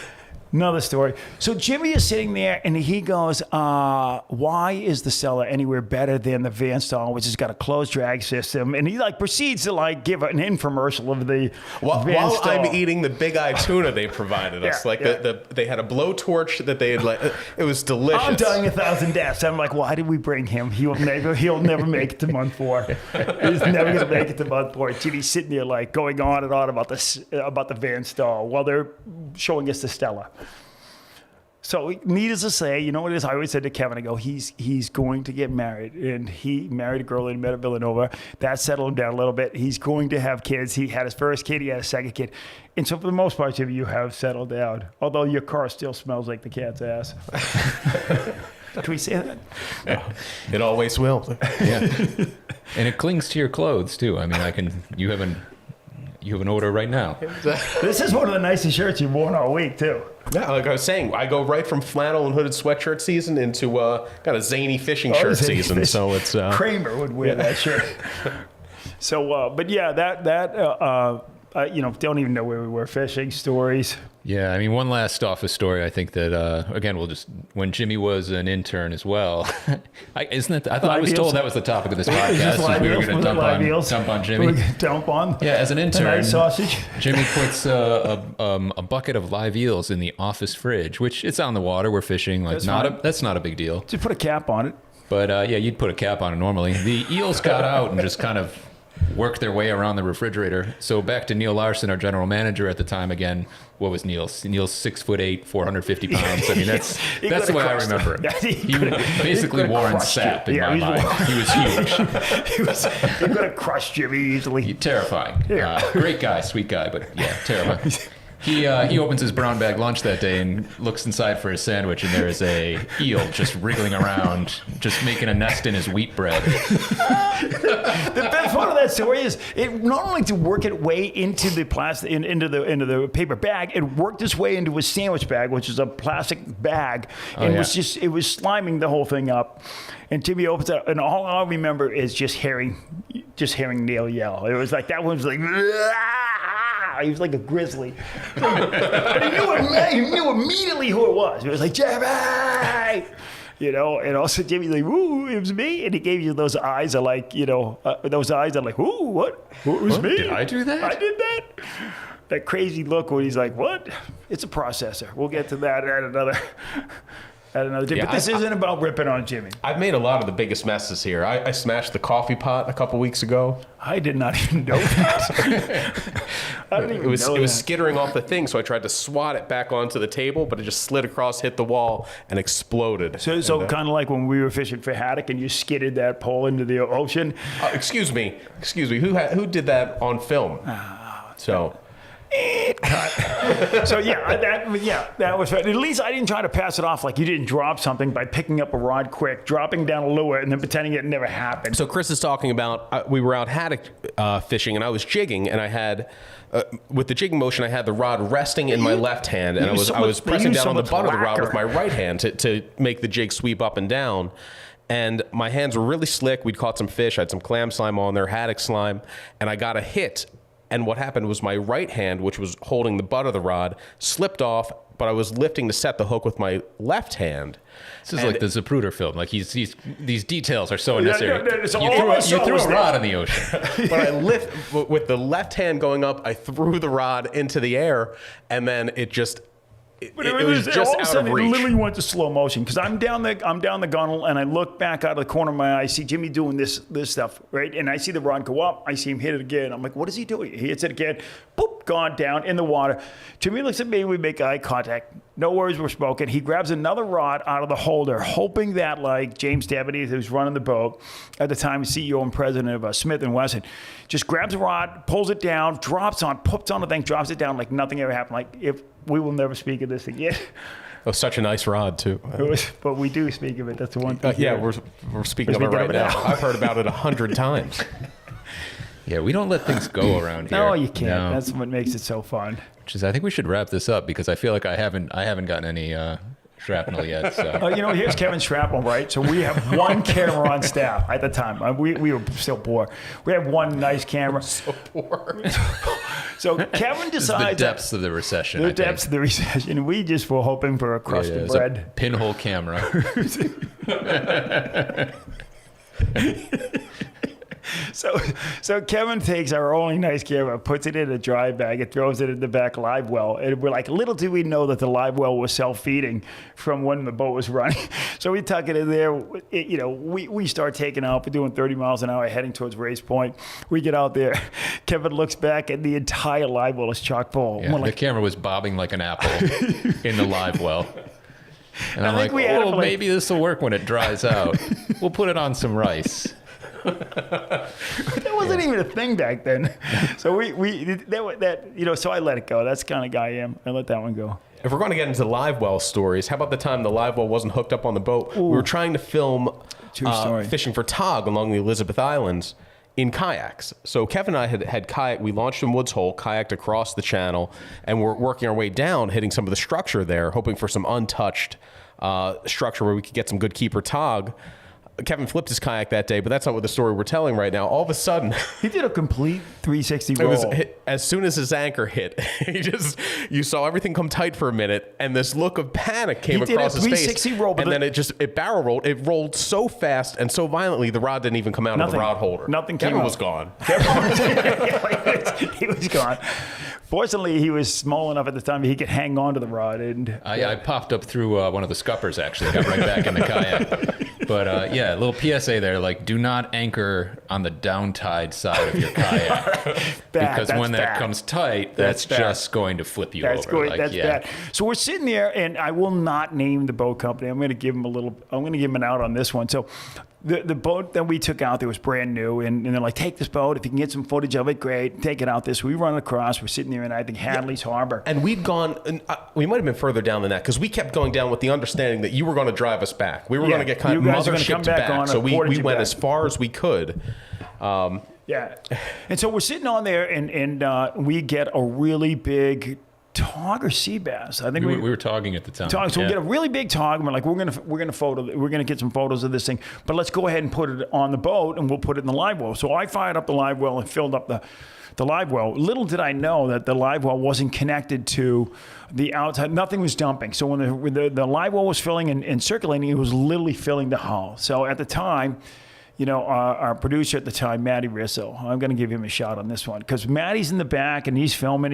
Another story. So Jimmy is sitting there and he goes, why is the Stella anywhere better than the Van Staal, which has got a closed drag system? And he proceeds to give an infomercial of the Van Staal. I'm eating the big eye tuna they provided us. They had a blowtorch that they had it was delicious. I'm dying 1,000 deaths. I'm like, why did we bring him? He'll never make it to month 4. He's never going to make it to month 4. Jimmy's sitting there going on and on about the Van Staal while they're showing us the Stella. So needless to say, you know what it is? I always said to Kevin, I go, he's going to get married. And he married a girl he met at Villanova. That settled him down a little bit. He's going to have kids. He had his first kid. He had a second kid. And so for the most part, you have settled down. Although your car still smells like the cat's ass. Can we say that? Yeah. It always will. Yeah. And it clings to your clothes, too. I mean, you have an order right now. This is one of the nicest shirts you've worn all week, too. Yeah, like I was saying, I go right from flannel and hooded sweatshirt season into kind of zany fishing shirt season. So it's Kramer would wear that shirt. So, but yeah, don't even know where we were fishing. Stories. Yeah, I mean, one last office story. I think that again, when Jimmy was an intern as well. I was told that was the topic of this podcast. We were going to dump on Jimmy. Dump on. Yeah, as an intern, nice sausage. Jimmy puts a bucket of live eels in the office fridge, which it's on the water. We're fishing. That's not a big deal. Just put a cap on it. But you'd put a cap on it normally. The eels got out and just kind of worked their way around the refrigerator. So back to Neil Larson, our general manager at the time. Again, what was Neil's? Neil's 6'8", 450 pounds. I mean, that's the way I remember him. He basically Warren Sapp in my mind. He was huge. He could have crushed Jimmy easily. Terrifying. Yeah. Great guy, sweet guy, but yeah, terrifying. He opens his brown bag lunch that day and looks inside for his sandwich, and there is a eel just wriggling around, just making a nest in his wheat bread. The best part of that story is it not only to work its way into the plastic, into the paper bag, it worked its way into a sandwich bag, which is a plastic bag, and it was sliming the whole thing up. And Jimmy opens it, and all I remember is just hearing Neil yell. It was like that one was like. He was like a grizzly, but he knew immediately who it was. It was like Jimmy, and also Jimmy's like, "Ooh, it was me," and he gave you those eyes of like, those eyes of like, "Ooh, what? It was me? Did I do that? I did that." That crazy look when he's like, "What? It's a processor." We'll get to that at another day. Yeah, but this isn't about ripping on Jimmy. I've made a lot of the biggest messes here. I smashed the coffee pot a couple weeks ago. I did not even know that. I didn't even know that. It was skittering off the thing, so I tried to swat it back onto the table, but it just slid across, hit the wall, and exploded. So kind of like when we were fishing for haddock and you skidded that pole into the ocean. Excuse me. Who did that on film? So. So that was right. At least I didn't try to pass it off like you didn't drop something by picking up a rod quick, dropping down a lure, and then pretending it never happened. So Chris is talking about we were out haddock fishing, and I was jigging, and I had with the jigging motion, I had the rod resting in my left hand, and I was pressing down on the butt of the rod with my right hand to make the jig sweep up and down. And my hands were really slick. We'd caught some fish. I had some clam slime on there, haddock slime, and I got a hit. And what happened was my right hand, which was holding the butt of the rod, slipped off, but I was lifting to set the hook with my left hand. This is like the Zapruder film. Like these details are so unnecessary. You threw a rod in the ocean. But I with the left hand going up, I threw the rod into the air, and then it just... It was just all of a out sudden, of reach. It literally went to slow motion because I'm down the gunnel and I look back out of the corner of my eye. I see Jimmy doing this stuff, right? And I see the rod go up. I see him hit it again. I'm like, what is he doing? He hits it again. Boop, gone down in the water. Jimmy looks at me. We make eye contact. No words were spoken. He grabs another rod out of the holder, hoping that like James Dabney, who's running the boat at the time, CEO and president of Smith & Wesson, just grabs a rod, pulls it down, puts on the thing, drops it down like nothing ever happened. Like if we will never speak of this again. It was such a nice rod too. But we do speak of it. That's the one thing. We're speaking of it right now. I've heard about it 100 times. Yeah, we don't let things go around here. No, you can't. No. That's what makes it so fun. Which is, I think we should wrap this up because I feel like I haven't gotten any shrapnel yet. So. Here's Kevin's shrapnel, right? So we have one camera on staff at the time. We were still poor. We have one nice camera. So poor. So Kevin decides the depths of the recession. The depths of the recession. We just were hoping for a crust of bread. A pinhole camera. So Kevin takes our only nice camera, puts it in a dry bag, and throws it in the back live well. And we're like, little do we know that the live well was self-feeding from when the boat was running. So we tuck it in there. We start taking out. We're doing 30 miles an hour, heading towards Race Point. We get out there. Kevin looks back, and the entire live well is chock full. Yeah, the camera was bobbing like an apple in the live well. And I'm like, maybe this will work when it dries out. We'll put it on some rice. That wasn't even a thing back then. So so I let it go. That's the kind of guy I am. I let that one go. If we're going to get into live well stories, how about the time the live well wasn't hooked up on the boat? Ooh. We were trying to film True fishing for tog along the Elizabeth Islands in kayaks. So Kevin and I had kayak. We launched in Woods Hole, kayaked across the channel, and we're working our way down, hitting some of the structure there, hoping for some untouched structure where we could get some good keeper tog. Kevin flipped his kayak that day, but that's not what the story we're telling right now. All of a sudden, he did a complete 360 roll. As soon as his anchor hit, you saw everything come tight for a minute, and this look of panic came across his face. He did a 360 roll, and then it barrel rolled. It rolled so fast and so violently, the rod didn't even come out of the rod holder. Nothing came Kevin out. was gone. He was gone. Fortunately, he was small enough at the time he could hang on to the rod. And I popped up through one of the scuppers, actually. Got right back in the kayak. But a little PSA there, like, do not anchor on the downtide side of your kayak. Because when that comes tight, that's just going to flip you over. That's bad. So we're sitting there, and I will not name the boat company. I'm going to give him an out on this one. So the boat that we took out there was brand new, and they're like, take this boat. If you can get some footage of it, great. Take it out there. So we run across. We're sitting there in, I think, Hadley's Harbor. And we'd gone, we might have been further down than that because we kept going down with the understanding that you were going to drive us back. We were going to get kind of mother-shipped back. So we went as far as we could. Yeah. And so we're sitting on there, and we get a really big tog or sea bass. I think we were togging at the time. So we get a really big tog, and we're like, we're gonna get some photos of this thing, but let's go ahead and put it on the boat, and we'll put it in the live well. So I fired up the live well and filled up the live well. Little did I know that the live well wasn't connected to the outside. Nothing was dumping. So when the live well was filling and circulating, it was literally filling the hull. So at the time, you know, our producer at the time, Matty Risso, I'm going to give him a shot on this one because Matty's in the back and he's filming.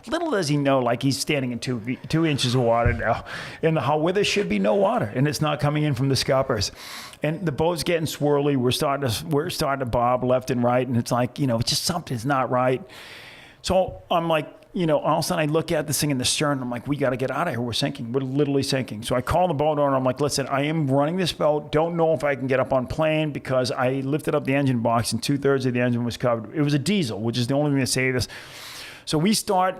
Little does he know, like he's standing in 2 inches of water now in the hull where there should be no water, and it's not coming in from the scuppers. And the boat's getting swirly. We're starting to bob left and right, and it's like, you know, just something's not right. So I'm like, you know, all of a sudden I look at this thing in the stern, and I'm like, we got to get out of here. We're sinking. We're literally sinking. So I call the boat owner. I'm like, listen, I am running this boat. Don't know if I can get up on plane because I lifted up the engine box and 2/3 of the engine was covered. It was a diesel, which is the only thing that saved us. So we start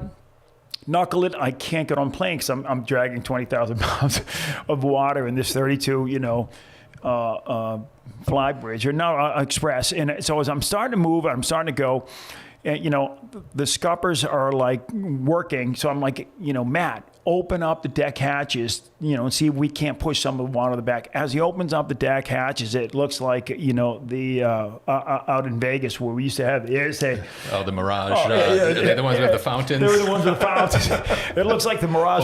knuckle it. I can't get on plane because I'm dragging 20,000 pounds of water in this 32, you know, fly bridge or no express. And so as I'm starting to move, I'm starting to go. You know, the scuppers are like working. So I'm like, you know, Matt, open up the deck hatches, you know, and see if we can't push some of the water to the back. As he opens up the deck hatches, it looks like, you know, the out in Vegas where we used to have the Mirage. They're the ones with the fountains. They were the ones with the fountains. It looks like the Mirage.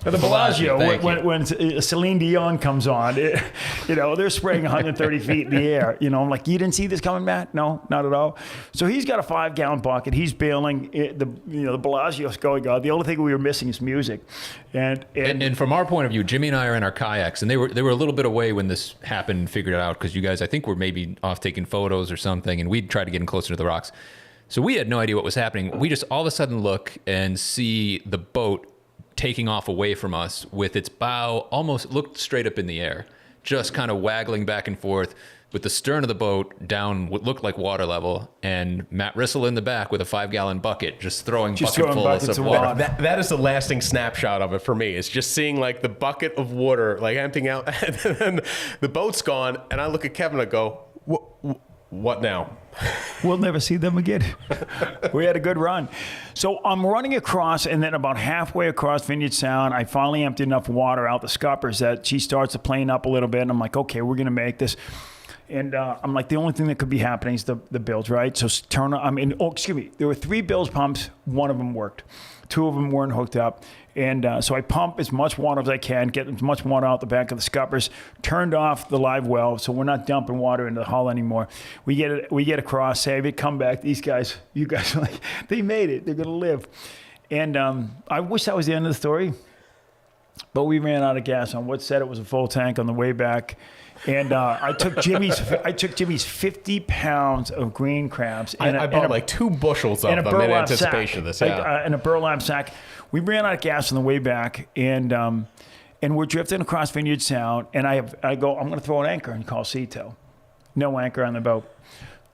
The Bellagio. When Celine Dion comes on, you know, they're spraying 130 feet in the air. You know, I'm like, you didn't see this coming, Matt? No, not at all. So he's got a 5-gallon bucket. He's bailing. The Bellagio's going on. The only thing we were missing is music. And from our point of view, Jimmy and I are in our kayaks, and they were a little bit away when this happened and figured it out because you guys, I think, were maybe off taking photos or something, and we'd try to get in closer to the rocks. So we had no idea what was happening. We just all of a sudden look and see the boat taking off away from us with its bow almost looked straight up in the air, just kind of waggling back and forth with the stern of the boat down what looked like water level, and Matt Rissell in the back with a 5-gallon bucket, just throwing bucketfuls of water. That is the lasting snapshot of it for me. It's just seeing like the bucket of water like emptying out, and then the boat's gone, and I look at Kevin and I go, what now? We'll never see them again. We had a good run. So I'm running across, and then about halfway across Vineyard Sound, I finally emptied enough water out the scuppers that she starts to plane up a little bit, and I'm like, okay, we're going to make this. And I'm like, the only thing that could be happening is the bilge, right? So there were 3 bilge pumps. One of them worked. 2 of them weren't hooked up. And so I pump as much water as I can, get as much water out the back of the scuppers, turned off the live well, so we're not dumping water into the hull anymore. We get across, save it, come back. You guys are like, they made it. They're going to live. And I wish that was the end of the story, but we ran out of gas on what said it was a full tank on the way back. And I took Jimmy's 50 pounds of green crabs. I bought like 2 bushels of them in anticipation of this. Yeah. In a burlap sack. We ran out of gas on the way back, and we're drifting across Vineyard Sound. And I go, I'm going to throw an anchor and call Cito. No anchor on the boat.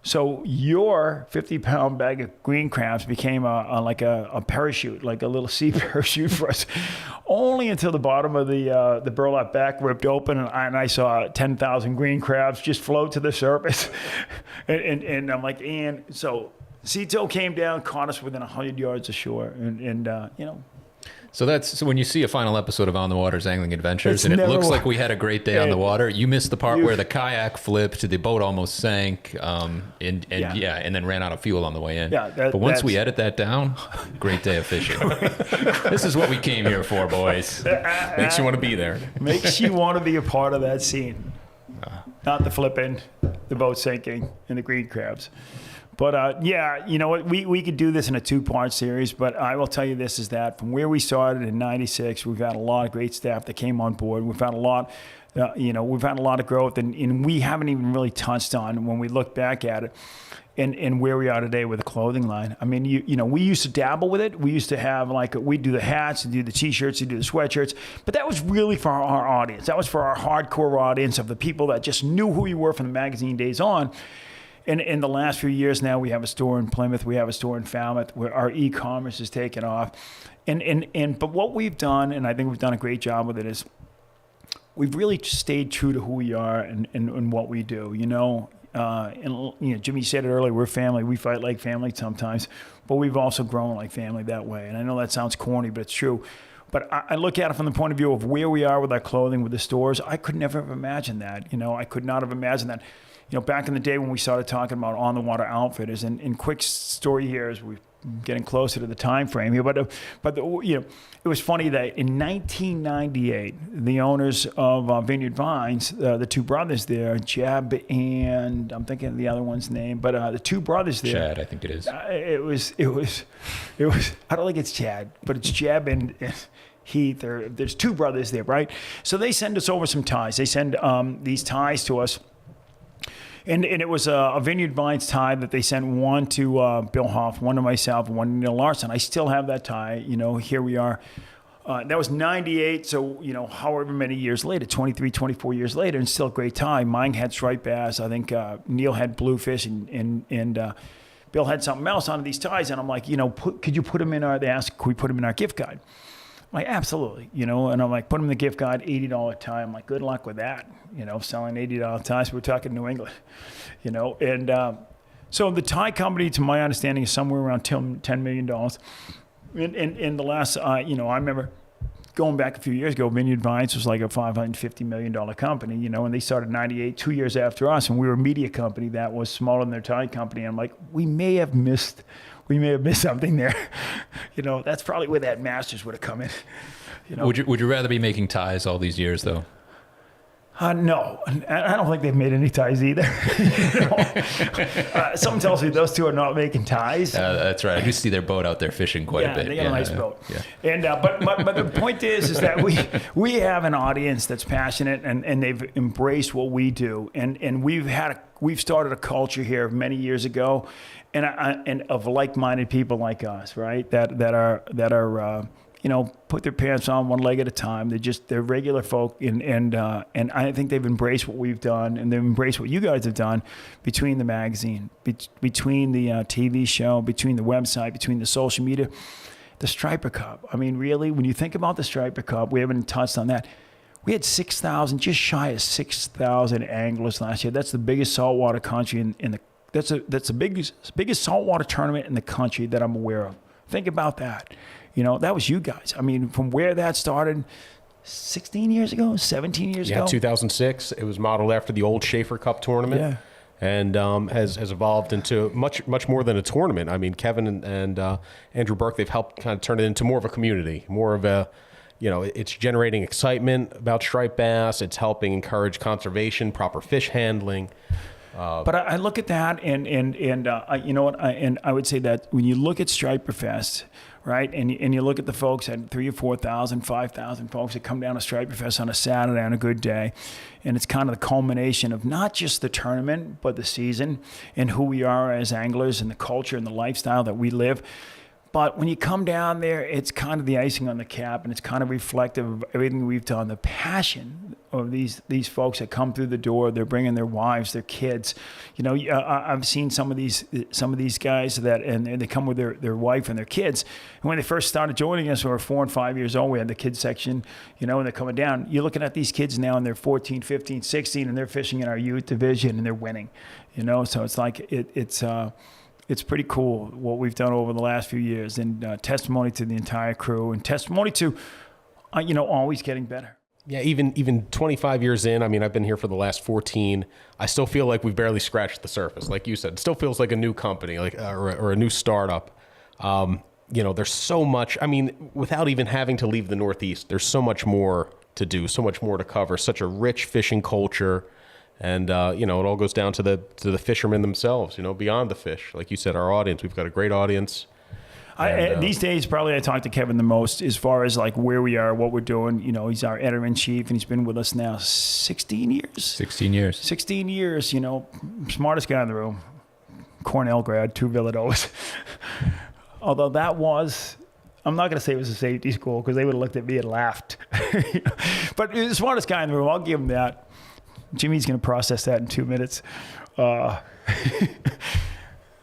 So your 50-pound bag of green crabs became like a parachute, like a little sea parachute for us. Only until the bottom of the burlap back ripped open, and I saw 10,000 green crabs just float to the surface. and I'm like, and so Cito came down, caught us within 100 yards of shore, and you know. So when you see a final episode of On the Water's Angling Adventures, and it looks like we had a great day on the water, you missed the part where the kayak flipped, the boat almost sank, and then ran out of fuel on the way in. Yeah, but once we edit that down, great day of fishing. This is what we came here for, boys. Makes you want to be there. Makes you want to be a part of that scene. Not the flipping, the boat sinking, and the green crabs. But yeah, you know what? We could do this in a 2-part series, but I will tell you this is that from where we started in '96, we've had a lot of great staff that came on board. We've had a lot, we've had a lot of growth, and we haven't even really touched on when we look back at it. And where we are today with the clothing line. I mean, you know, we used to dabble with it. We used to have we'd do the hats, we'd do the T-shirts, we'd do the sweatshirts, but that was really for our audience. That was for our hardcore audience of the people that just knew who you were from the magazine days on. And in the last few years now, we have a store in Plymouth, we have a store in Falmouth, where our e-commerce has taken off. But what we've done, and I think we've done a great job with it, is we've really stayed true to who we are and what we do, you know. Jimmy said it earlier, we're family. We fight like family sometimes, but we've also grown like family that way. And I know that sounds corny, but it's true. But I look at it from the point of view of where we are with our clothing, with the stores. I could never have imagined that. You know, I could not have imagined that. You know, back in the day when we started talking about on-the-water outfitters, and quick story here as we're getting closer to the time frame here, but it was funny that in 1998, the owners of Vineyard Vines, the two brothers there, Jeb and I'm thinking of the other one's name, but the two brothers there, Chad, I think it is. It was. I don't think it's Chad, but it's Jeb and Heath. There's two brothers there, right? So they send us over some ties. They send these ties to us. And it was a Vineyard Vines tie that they sent, one to Bill Hoff, one to myself, and one to Neil Larson. I still have that tie. You know, here we are. That was 98, so, you know, however many years later, 23, 24 years later, and still a great tie. Mine had striped bass. I think Neil had bluefish, and Bill had something else on these ties. And I'm like, you know, could you put them in our, they asked, could we put them in our gift guide? I'm like, absolutely, you know, and I'm like, put them in the gift guide, $80 tie. I'm like, good luck with that, you know, selling $80 ties. We're talking New England, you know. And so the tie company, to my understanding, is somewhere around $10 million. In the last, you know, I remember going back a few years ago, Vineyard Vines was like a $550 million company, you know, and they started in 98, 2 years after us, and we were a media company that was smaller than their tie company. And I'm like, we may have missed something there. You know, that's probably where that Masters would have come in. You know? Would you rather be making ties all these years, though? No, I don't think they've made any ties either. Something tells me those two are not making ties. That's right. I do see their boat out there fishing quite a bit. They got a nice boat. Yeah. And but the point is that we have an audience that's passionate and they've embraced what we do, and we've started a culture here many years ago, and of like-minded people like us, right? That are you know, put their pants on one leg at a time. They're regular folk, and I think they've embraced what we've done, and they've embraced what you guys have done between the magazine, between the TV show, between the website, between the social media, the Striper Cup. I mean, really, when you think about the Striper Cup, we haven't touched on that. We had 6,000, just shy of 6,000 anglers last year. That's the biggest saltwater country in the. That's the biggest saltwater tournament in the country that I'm aware of. Think about that. You know, that was you guys. I mean, from where that started 16 years ago, 17 years ago. Yeah, 2006. It was modeled after the old Schaefer Cup tournament. Yeah. And has evolved into much more than a tournament. I mean, Kevin and Andrew Burke, they've helped kind of turn it into more of a community, more of a, you know, it's generating excitement about striped bass. It's helping encourage conservation, proper fish handling. But I look at that, and you know what? I would say that when you look at Striper Fest, right, and you look at the folks at 3,000 or 4,000, 5,000 folks that come down to Striper Fest on a Saturday on a good day, and it's kind of the culmination of not just the tournament, but the season and who we are as anglers and the culture and the lifestyle that we live. But when you come down there, it's kind of the icing on the cap, and it's kind of reflective of everything we've done. The passion of these folks that come through the door, they're bringing their wives, their kids. You know, I've seen some of these guys that, and they come with their wife and their kids. And when they first started joining us, we were 4 and 5 years old. We had the kids section, you know, and they're coming down. You're looking at these kids now, and they're 14, 15, 16, and they're fishing in our youth division, and they're winning. You know, so it's like it's pretty cool what we've done over the last few years, and testimony to the entire crew, and testimony to, you know, always getting better. Yeah, even 25 years in, I mean, I've been here for the last 14. I still feel like we've barely scratched the surface. Like you said, it still feels like a new company, like or a new startup. You know, there's so much. I mean, without even having to leave the Northeast, there's so much more to do, so much more to cover. Such a rich fishing culture. And it all goes down to the fishermen themselves. Beyond the fish, like you said, our audience. We've got a great audience. These days, probably I talk to Kevin the most as far as like where we are, what we're doing. He's our editor-in-chief, and he's been with us now 16 years. 16 years. 16 years, smartest guy in the room. Cornell grad, 2 Villanova. Although that was, I'm not going to say it was a safety school because they would have looked at me and laughed. But the smartest guy in the room, I'll give him that. Jimmy's going to process that in 2 minutes.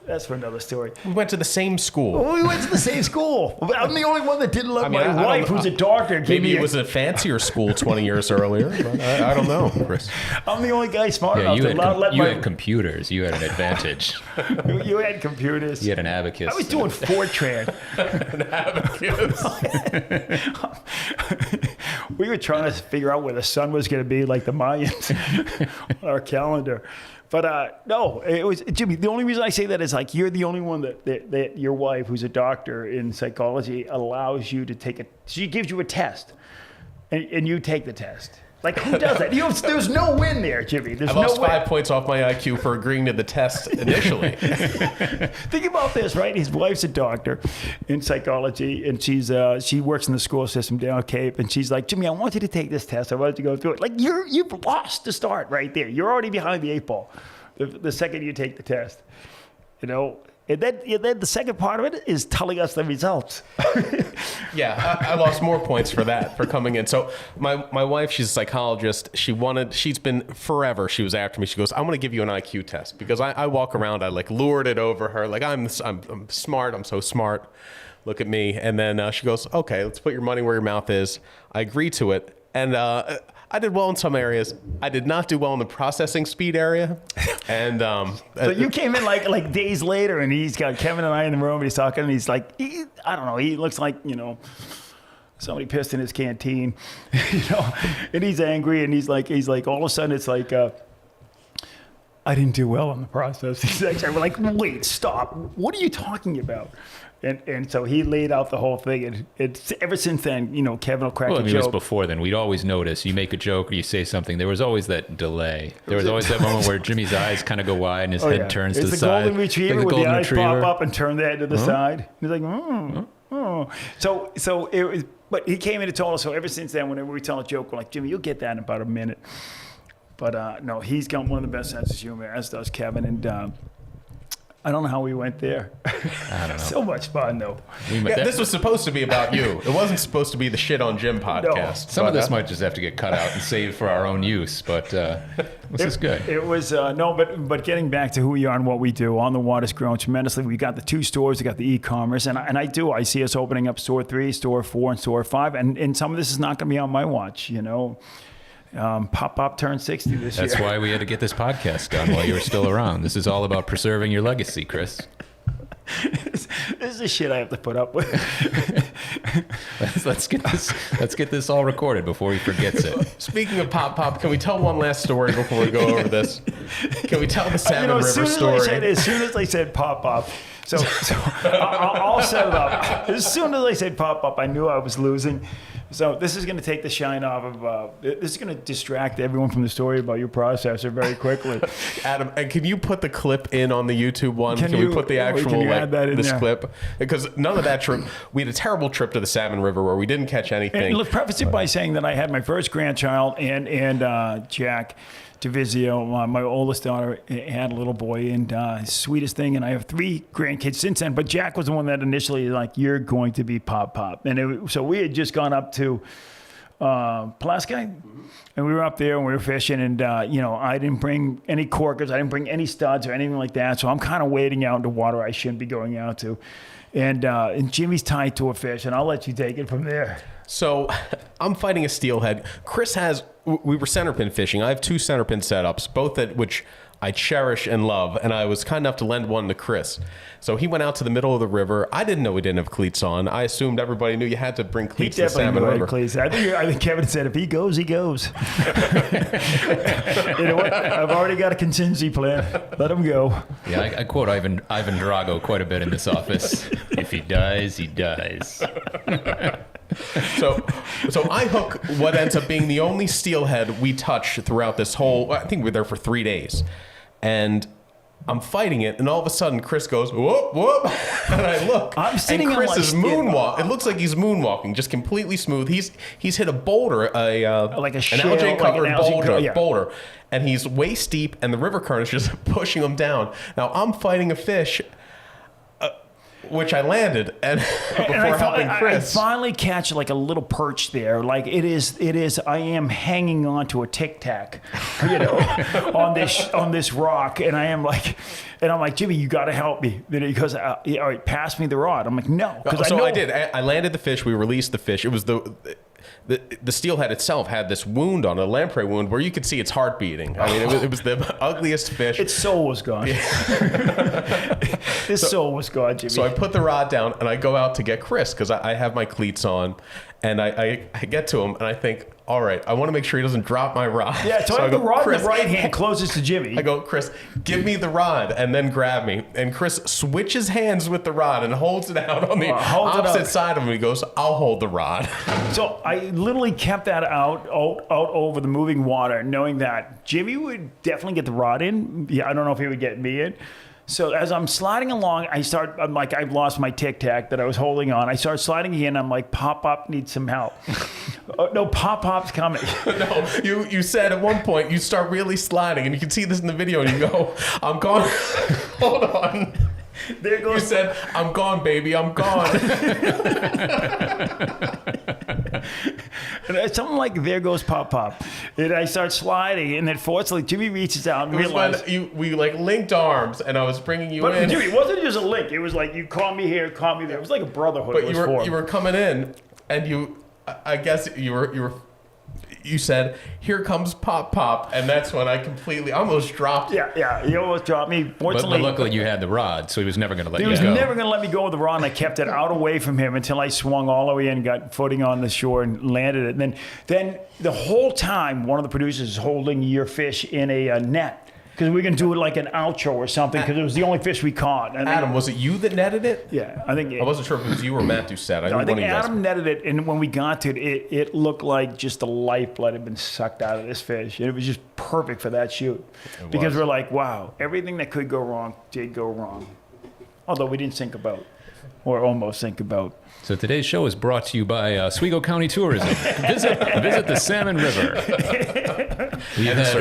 That's for another story. We went to the same school. We went to the same school. I'm the only one that didn't love my wife, who's a doctor. Maybe it was a fancier school 20 years earlier. But I don't know, Chris. I'm the only guy smart enough to let you had computers. You had an advantage. You had computers. You had an abacus. I was doing Fortran. An abacus. We were trying to figure out where the sun was going to be, like the Mayans, on our calendar. But no, it was Jimmy. The only reason I say that is like you're the only one that your wife, who's a doctor in psychology, allows you to take it. She gives you a test, and you take the test. Like, who does that? There's no win there, Jimmy. There's I lost no win. 5 points off my IQ for agreeing to the test initially. Think about this, right? His wife's a doctor in psychology, and she works in the school system down Cape, and she's like, Jimmy, I want you to take this test. I want you to go through it. Like, you've lost the start right there. You're already behind the 8 ball the second you take the test. And then the second part of it is telling us the results. Yeah, I lost more points for that, for coming in. So my wife, she's a psychologist. She's been forever. She was after me. She goes, I'm going to give you an IQ test because I walk around. I like lured it over her. Like I'm smart. I'm so smart. Look at me. And then she goes, okay, let's put your money where your mouth is. I agree to it. And I did well in some areas. I did not do well in the processing speed area. And so you came in like days later, and he's got Kevin and I in the room. And he's talking, and he's like, I don't know. He looks like somebody pissed in his canteen, And he's angry, and he's like, all of a sudden, it's like, I didn't do well on the processing section. We're like, wait, stop. What are you talking about? And so he laid out the whole thing, and it's ever since then, Kevin will crack a joke. It was before then. We'd always notice you make a joke or you say something. There was always that delay. There was always that moment where Jimmy's eyes kind of go wide and his head turns to the side. It's the golden retriever where the eyes pop up and turn their head to the side. He's like, oh. So it was, but he came in and told us. So ever since then, whenever we tell a joke, we're like, Jimmy, you'll get that in about a minute. But no, he's got one of the best senses of humor, as does Kevin, and. I don't know how we went there. I don't know. So much fun, though. This was supposed to be about you. It wasn't supposed to be the Shit on Jim podcast. No. Some of this might just have to get cut out and saved for our own use, but this is good. It was, but getting back to who we are and what we do, On the Water's grown tremendously. We got the 2 stores, we got the e-commerce, and I see us opening up store 3, store 4, and store 5, and some of this is not going to be on my watch, Pop turned 60 this year. That's why we had to get this podcast done while you were still around. This is all about preserving your legacy, Chris. This is the shit I have to put up with. Let's get this all recorded before he forgets it. Speaking of Pop, can we tell one last story before we go over this? Can we tell the Salmon River story? As soon as I said Pop, so I'll set it up. As soon as I said Pop, I knew I was losing. So this is going to take the shine off of. This is going to distract everyone from the story about your processor very quickly. Adam, and can you put the clip in on the YouTube one? Can we put the actual this clip? Because none of that trip. We had a terrible trip to the Salmon River where we didn't catch anything. And let's preface it by saying that I had my first grandchild and Jack DeVizio, my oldest daughter, had a little boy, and sweetest thing. And I have 3 grandkids since then. But Jack was the one that initially like, you're going to be Pop. And so we had just gone up to Pulaski, and we were up there and we were fishing, and I didn't bring any corkers, I didn't bring any studs or anything like that. So I'm kind of wading out into water I shouldn't be going out to. And Jimmy's tied to a fish, and I'll let you take it from there. So I'm fighting a steelhead. Chris we were centerpin fishing. I have 2 centerpin setups, both at which I cherish and love, and I was kind enough to lend one to Chris. So he went out to the middle of the river. I didn't know we didn't have cleats on. I assumed everybody knew you had to bring cleats to the Salmon River. Cleats. I think Kevin said, if he goes, he goes. You know what? I've already got a contingency plan. Let him go. Yeah, I quote Ivan Drago quite a bit in this office. If he dies, he dies. So I hook what ends up being the only steelhead we touch throughout this whole. I think we're there for 3 days, and I'm fighting it, and all of a sudden Chris goes whoop whoop, and I look, I'm sitting and Chris on, like, is moonwalk. It looks like he's moonwalking, just completely smooth. He's hit a boulder, like a an shale, algae covered like an algae boulder, and he's waist deep, and the river current is just pushing him down. Now I'm fighting a fish. Which I landed and before helping Chris. I finally catch like a little perch there. Like it is. I am hanging on to a tic tac, on this rock, and I'm like, Jimmy, you got to help me. Then he goes, all right, pass me the rod. I'm like, no, because I did. I landed the fish. We released the fish. It was the steelhead itself had this wound on it, a lamprey wound, where you could see its heart beating. I mean, it was the ugliest fish. Its soul was gone. His soul was gone, Jimmy. So I put the rod down and I go out to get Chris because I have my cleats on, and I get to him and I think, all right, I want to make sure he doesn't drop my rod. Yeah, so I have the rod in the right hand, closest to Jimmy. I go, Chris, give me the rod and then grab me. And Chris switches hands with the rod and holds it out on the opposite side of him. He goes, I'll hold the rod. So I literally kept that out over the moving water, knowing that Jimmy would definitely get the rod in. Yeah, I don't know if he would get me in. So as I'm sliding along, I'm like, I've lost my tic tac that I was holding on. I start sliding again. I'm like, Pop needs some help. No, Pop's coming. No, you said at one point you start really sliding, and you can see this in the video, and you go, I'm gone. Hold on. There goes. You said, I'm gone, baby, I'm gone. And something like, there goes Pop. And I start sliding, and then fortunately Jimmy reaches out and realizes. We like linked arms, and I was bringing you in. But Jimmy, it wasn't just a link. It was like, you caught me here, caught me there. It was like a brotherhood. But you were coming in, and I guess you said, here comes Pop, and that's when I almost dropped. Yeah, he almost dropped me. But luckily you had the rod, so he was never going to let you go. He was never going to let me go with the rod, and I kept it out away from him until I swung all the way in, got footing on the shore, and landed it. And then the whole time, one of the producers is holding your fish in a net. Because we can do it like an outro or something, because it was the only fish we caught. Adam, was it you that netted it? Yeah, I think. I wasn't sure if it was you or Matt Doucette. I think Adam netted it, and when we got to it, it looked like just the lifeblood had been sucked out of this fish. And it was just perfect for that shoot. Because we're like, wow, everything that could go wrong did go wrong. Although we didn't sink a boat, or almost sink a boat. So today's show is brought to you by Oswego County Tourism. Visit the Salmon River.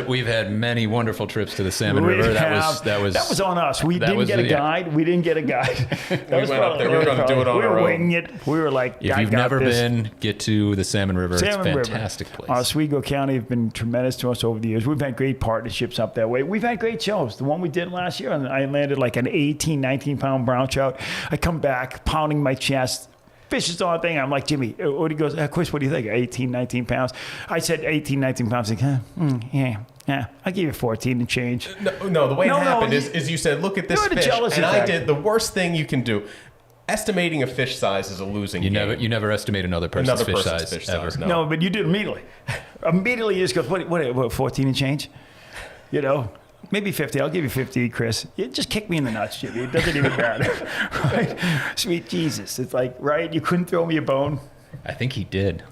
We've had many wonderful trips to the Salmon River. That was on us. We didn't get a guide. We didn't get a guide. We went up there. We were going to do it on our own. We were winging it. We were like, if you've never been, get to the Salmon River. It's a fantastic place. Oswego County have been tremendous to us over the years. We've had great partnerships up that way. We've had great shows. The one we did last year, I landed like an 18, 19-pound brown trout. I come back pounding my chest. Fish is on thing. I'm like, Jimmy, what he goes, Chris, what do you think? 18, 19 pounds. I said 18, 19 pounds. Like, yeah, I gave you 14 and change. No, the way it happened is you said, look at this fish. And I did the worst thing you can do. Estimating a fish size is a losing game. You never estimate another person's fish size. No, but you did immediately. Immediately you just go, what 14 and change? Maybe 50. I'll give you 50, Chris. You just kick me in the nuts, Jimmy. It doesn't even matter. Right? Sweet Jesus. It's like, right? You couldn't throw me a bone. I think he did.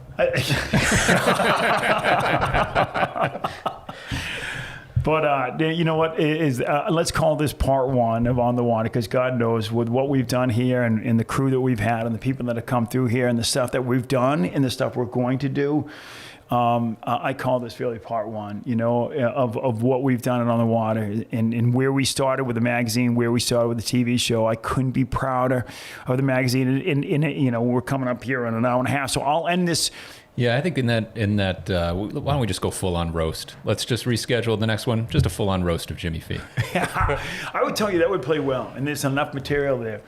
But you know what? Let's call this part one of On the Water, because God knows with what we've done here and the crew that we've had and the people that have come through here and the stuff that we've done and the stuff we're going to do, I call this really part one, of what we've done On the Water and where we started with the magazine, where we started with the TV show. I couldn't be prouder of the magazine. We're coming up here in an hour and a half, so I'll end this. Yeah, I think in that, why don't we just go full on roast? Let's just reschedule the next one, just a full on roast of Jimmy Fee. I would tell you that would play well, and there's enough material there.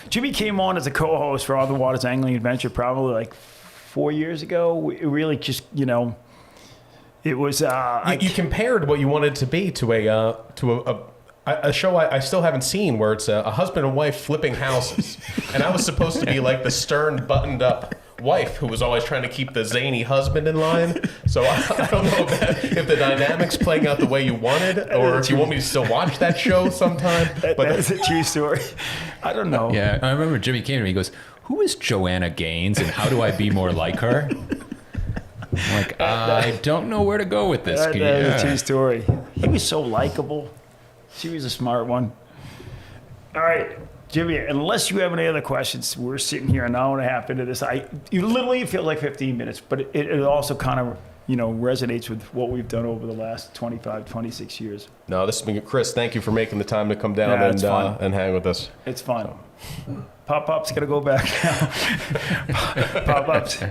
Jimmy came on as a co-host for On the Water's Angling Adventure probably like 4 years ago. It really just, it was. You compared what you wanted to be to a show I still haven't seen, where it's a husband and wife flipping houses, and I was supposed to be like the stern, buttoned up wife who was always trying to keep the zany husband in line. So I don't know if the dynamic's playing out the way you wanted, or if you want me to still watch that show sometime. But That's a true story. I don't know. Yeah, I remember Jimmy came to me. He goes, "Who is Joanna Gaines, and how do I be more like her?" I'm like, I don't know where to go with this. That is a true story. He was so likable. She was a smart one. All right, Jimmy, unless you have any other questions, we're sitting here an hour and a half into this. You literally feel like 15 minutes, but it also kind of, resonates with what we've done over the last 25, 26 years. no, this has been Chris. Thank you for making the time to come down Yeah, it's fun. and hang with us. It's fun. Pop-Up's going to go back now. Pop-Up's.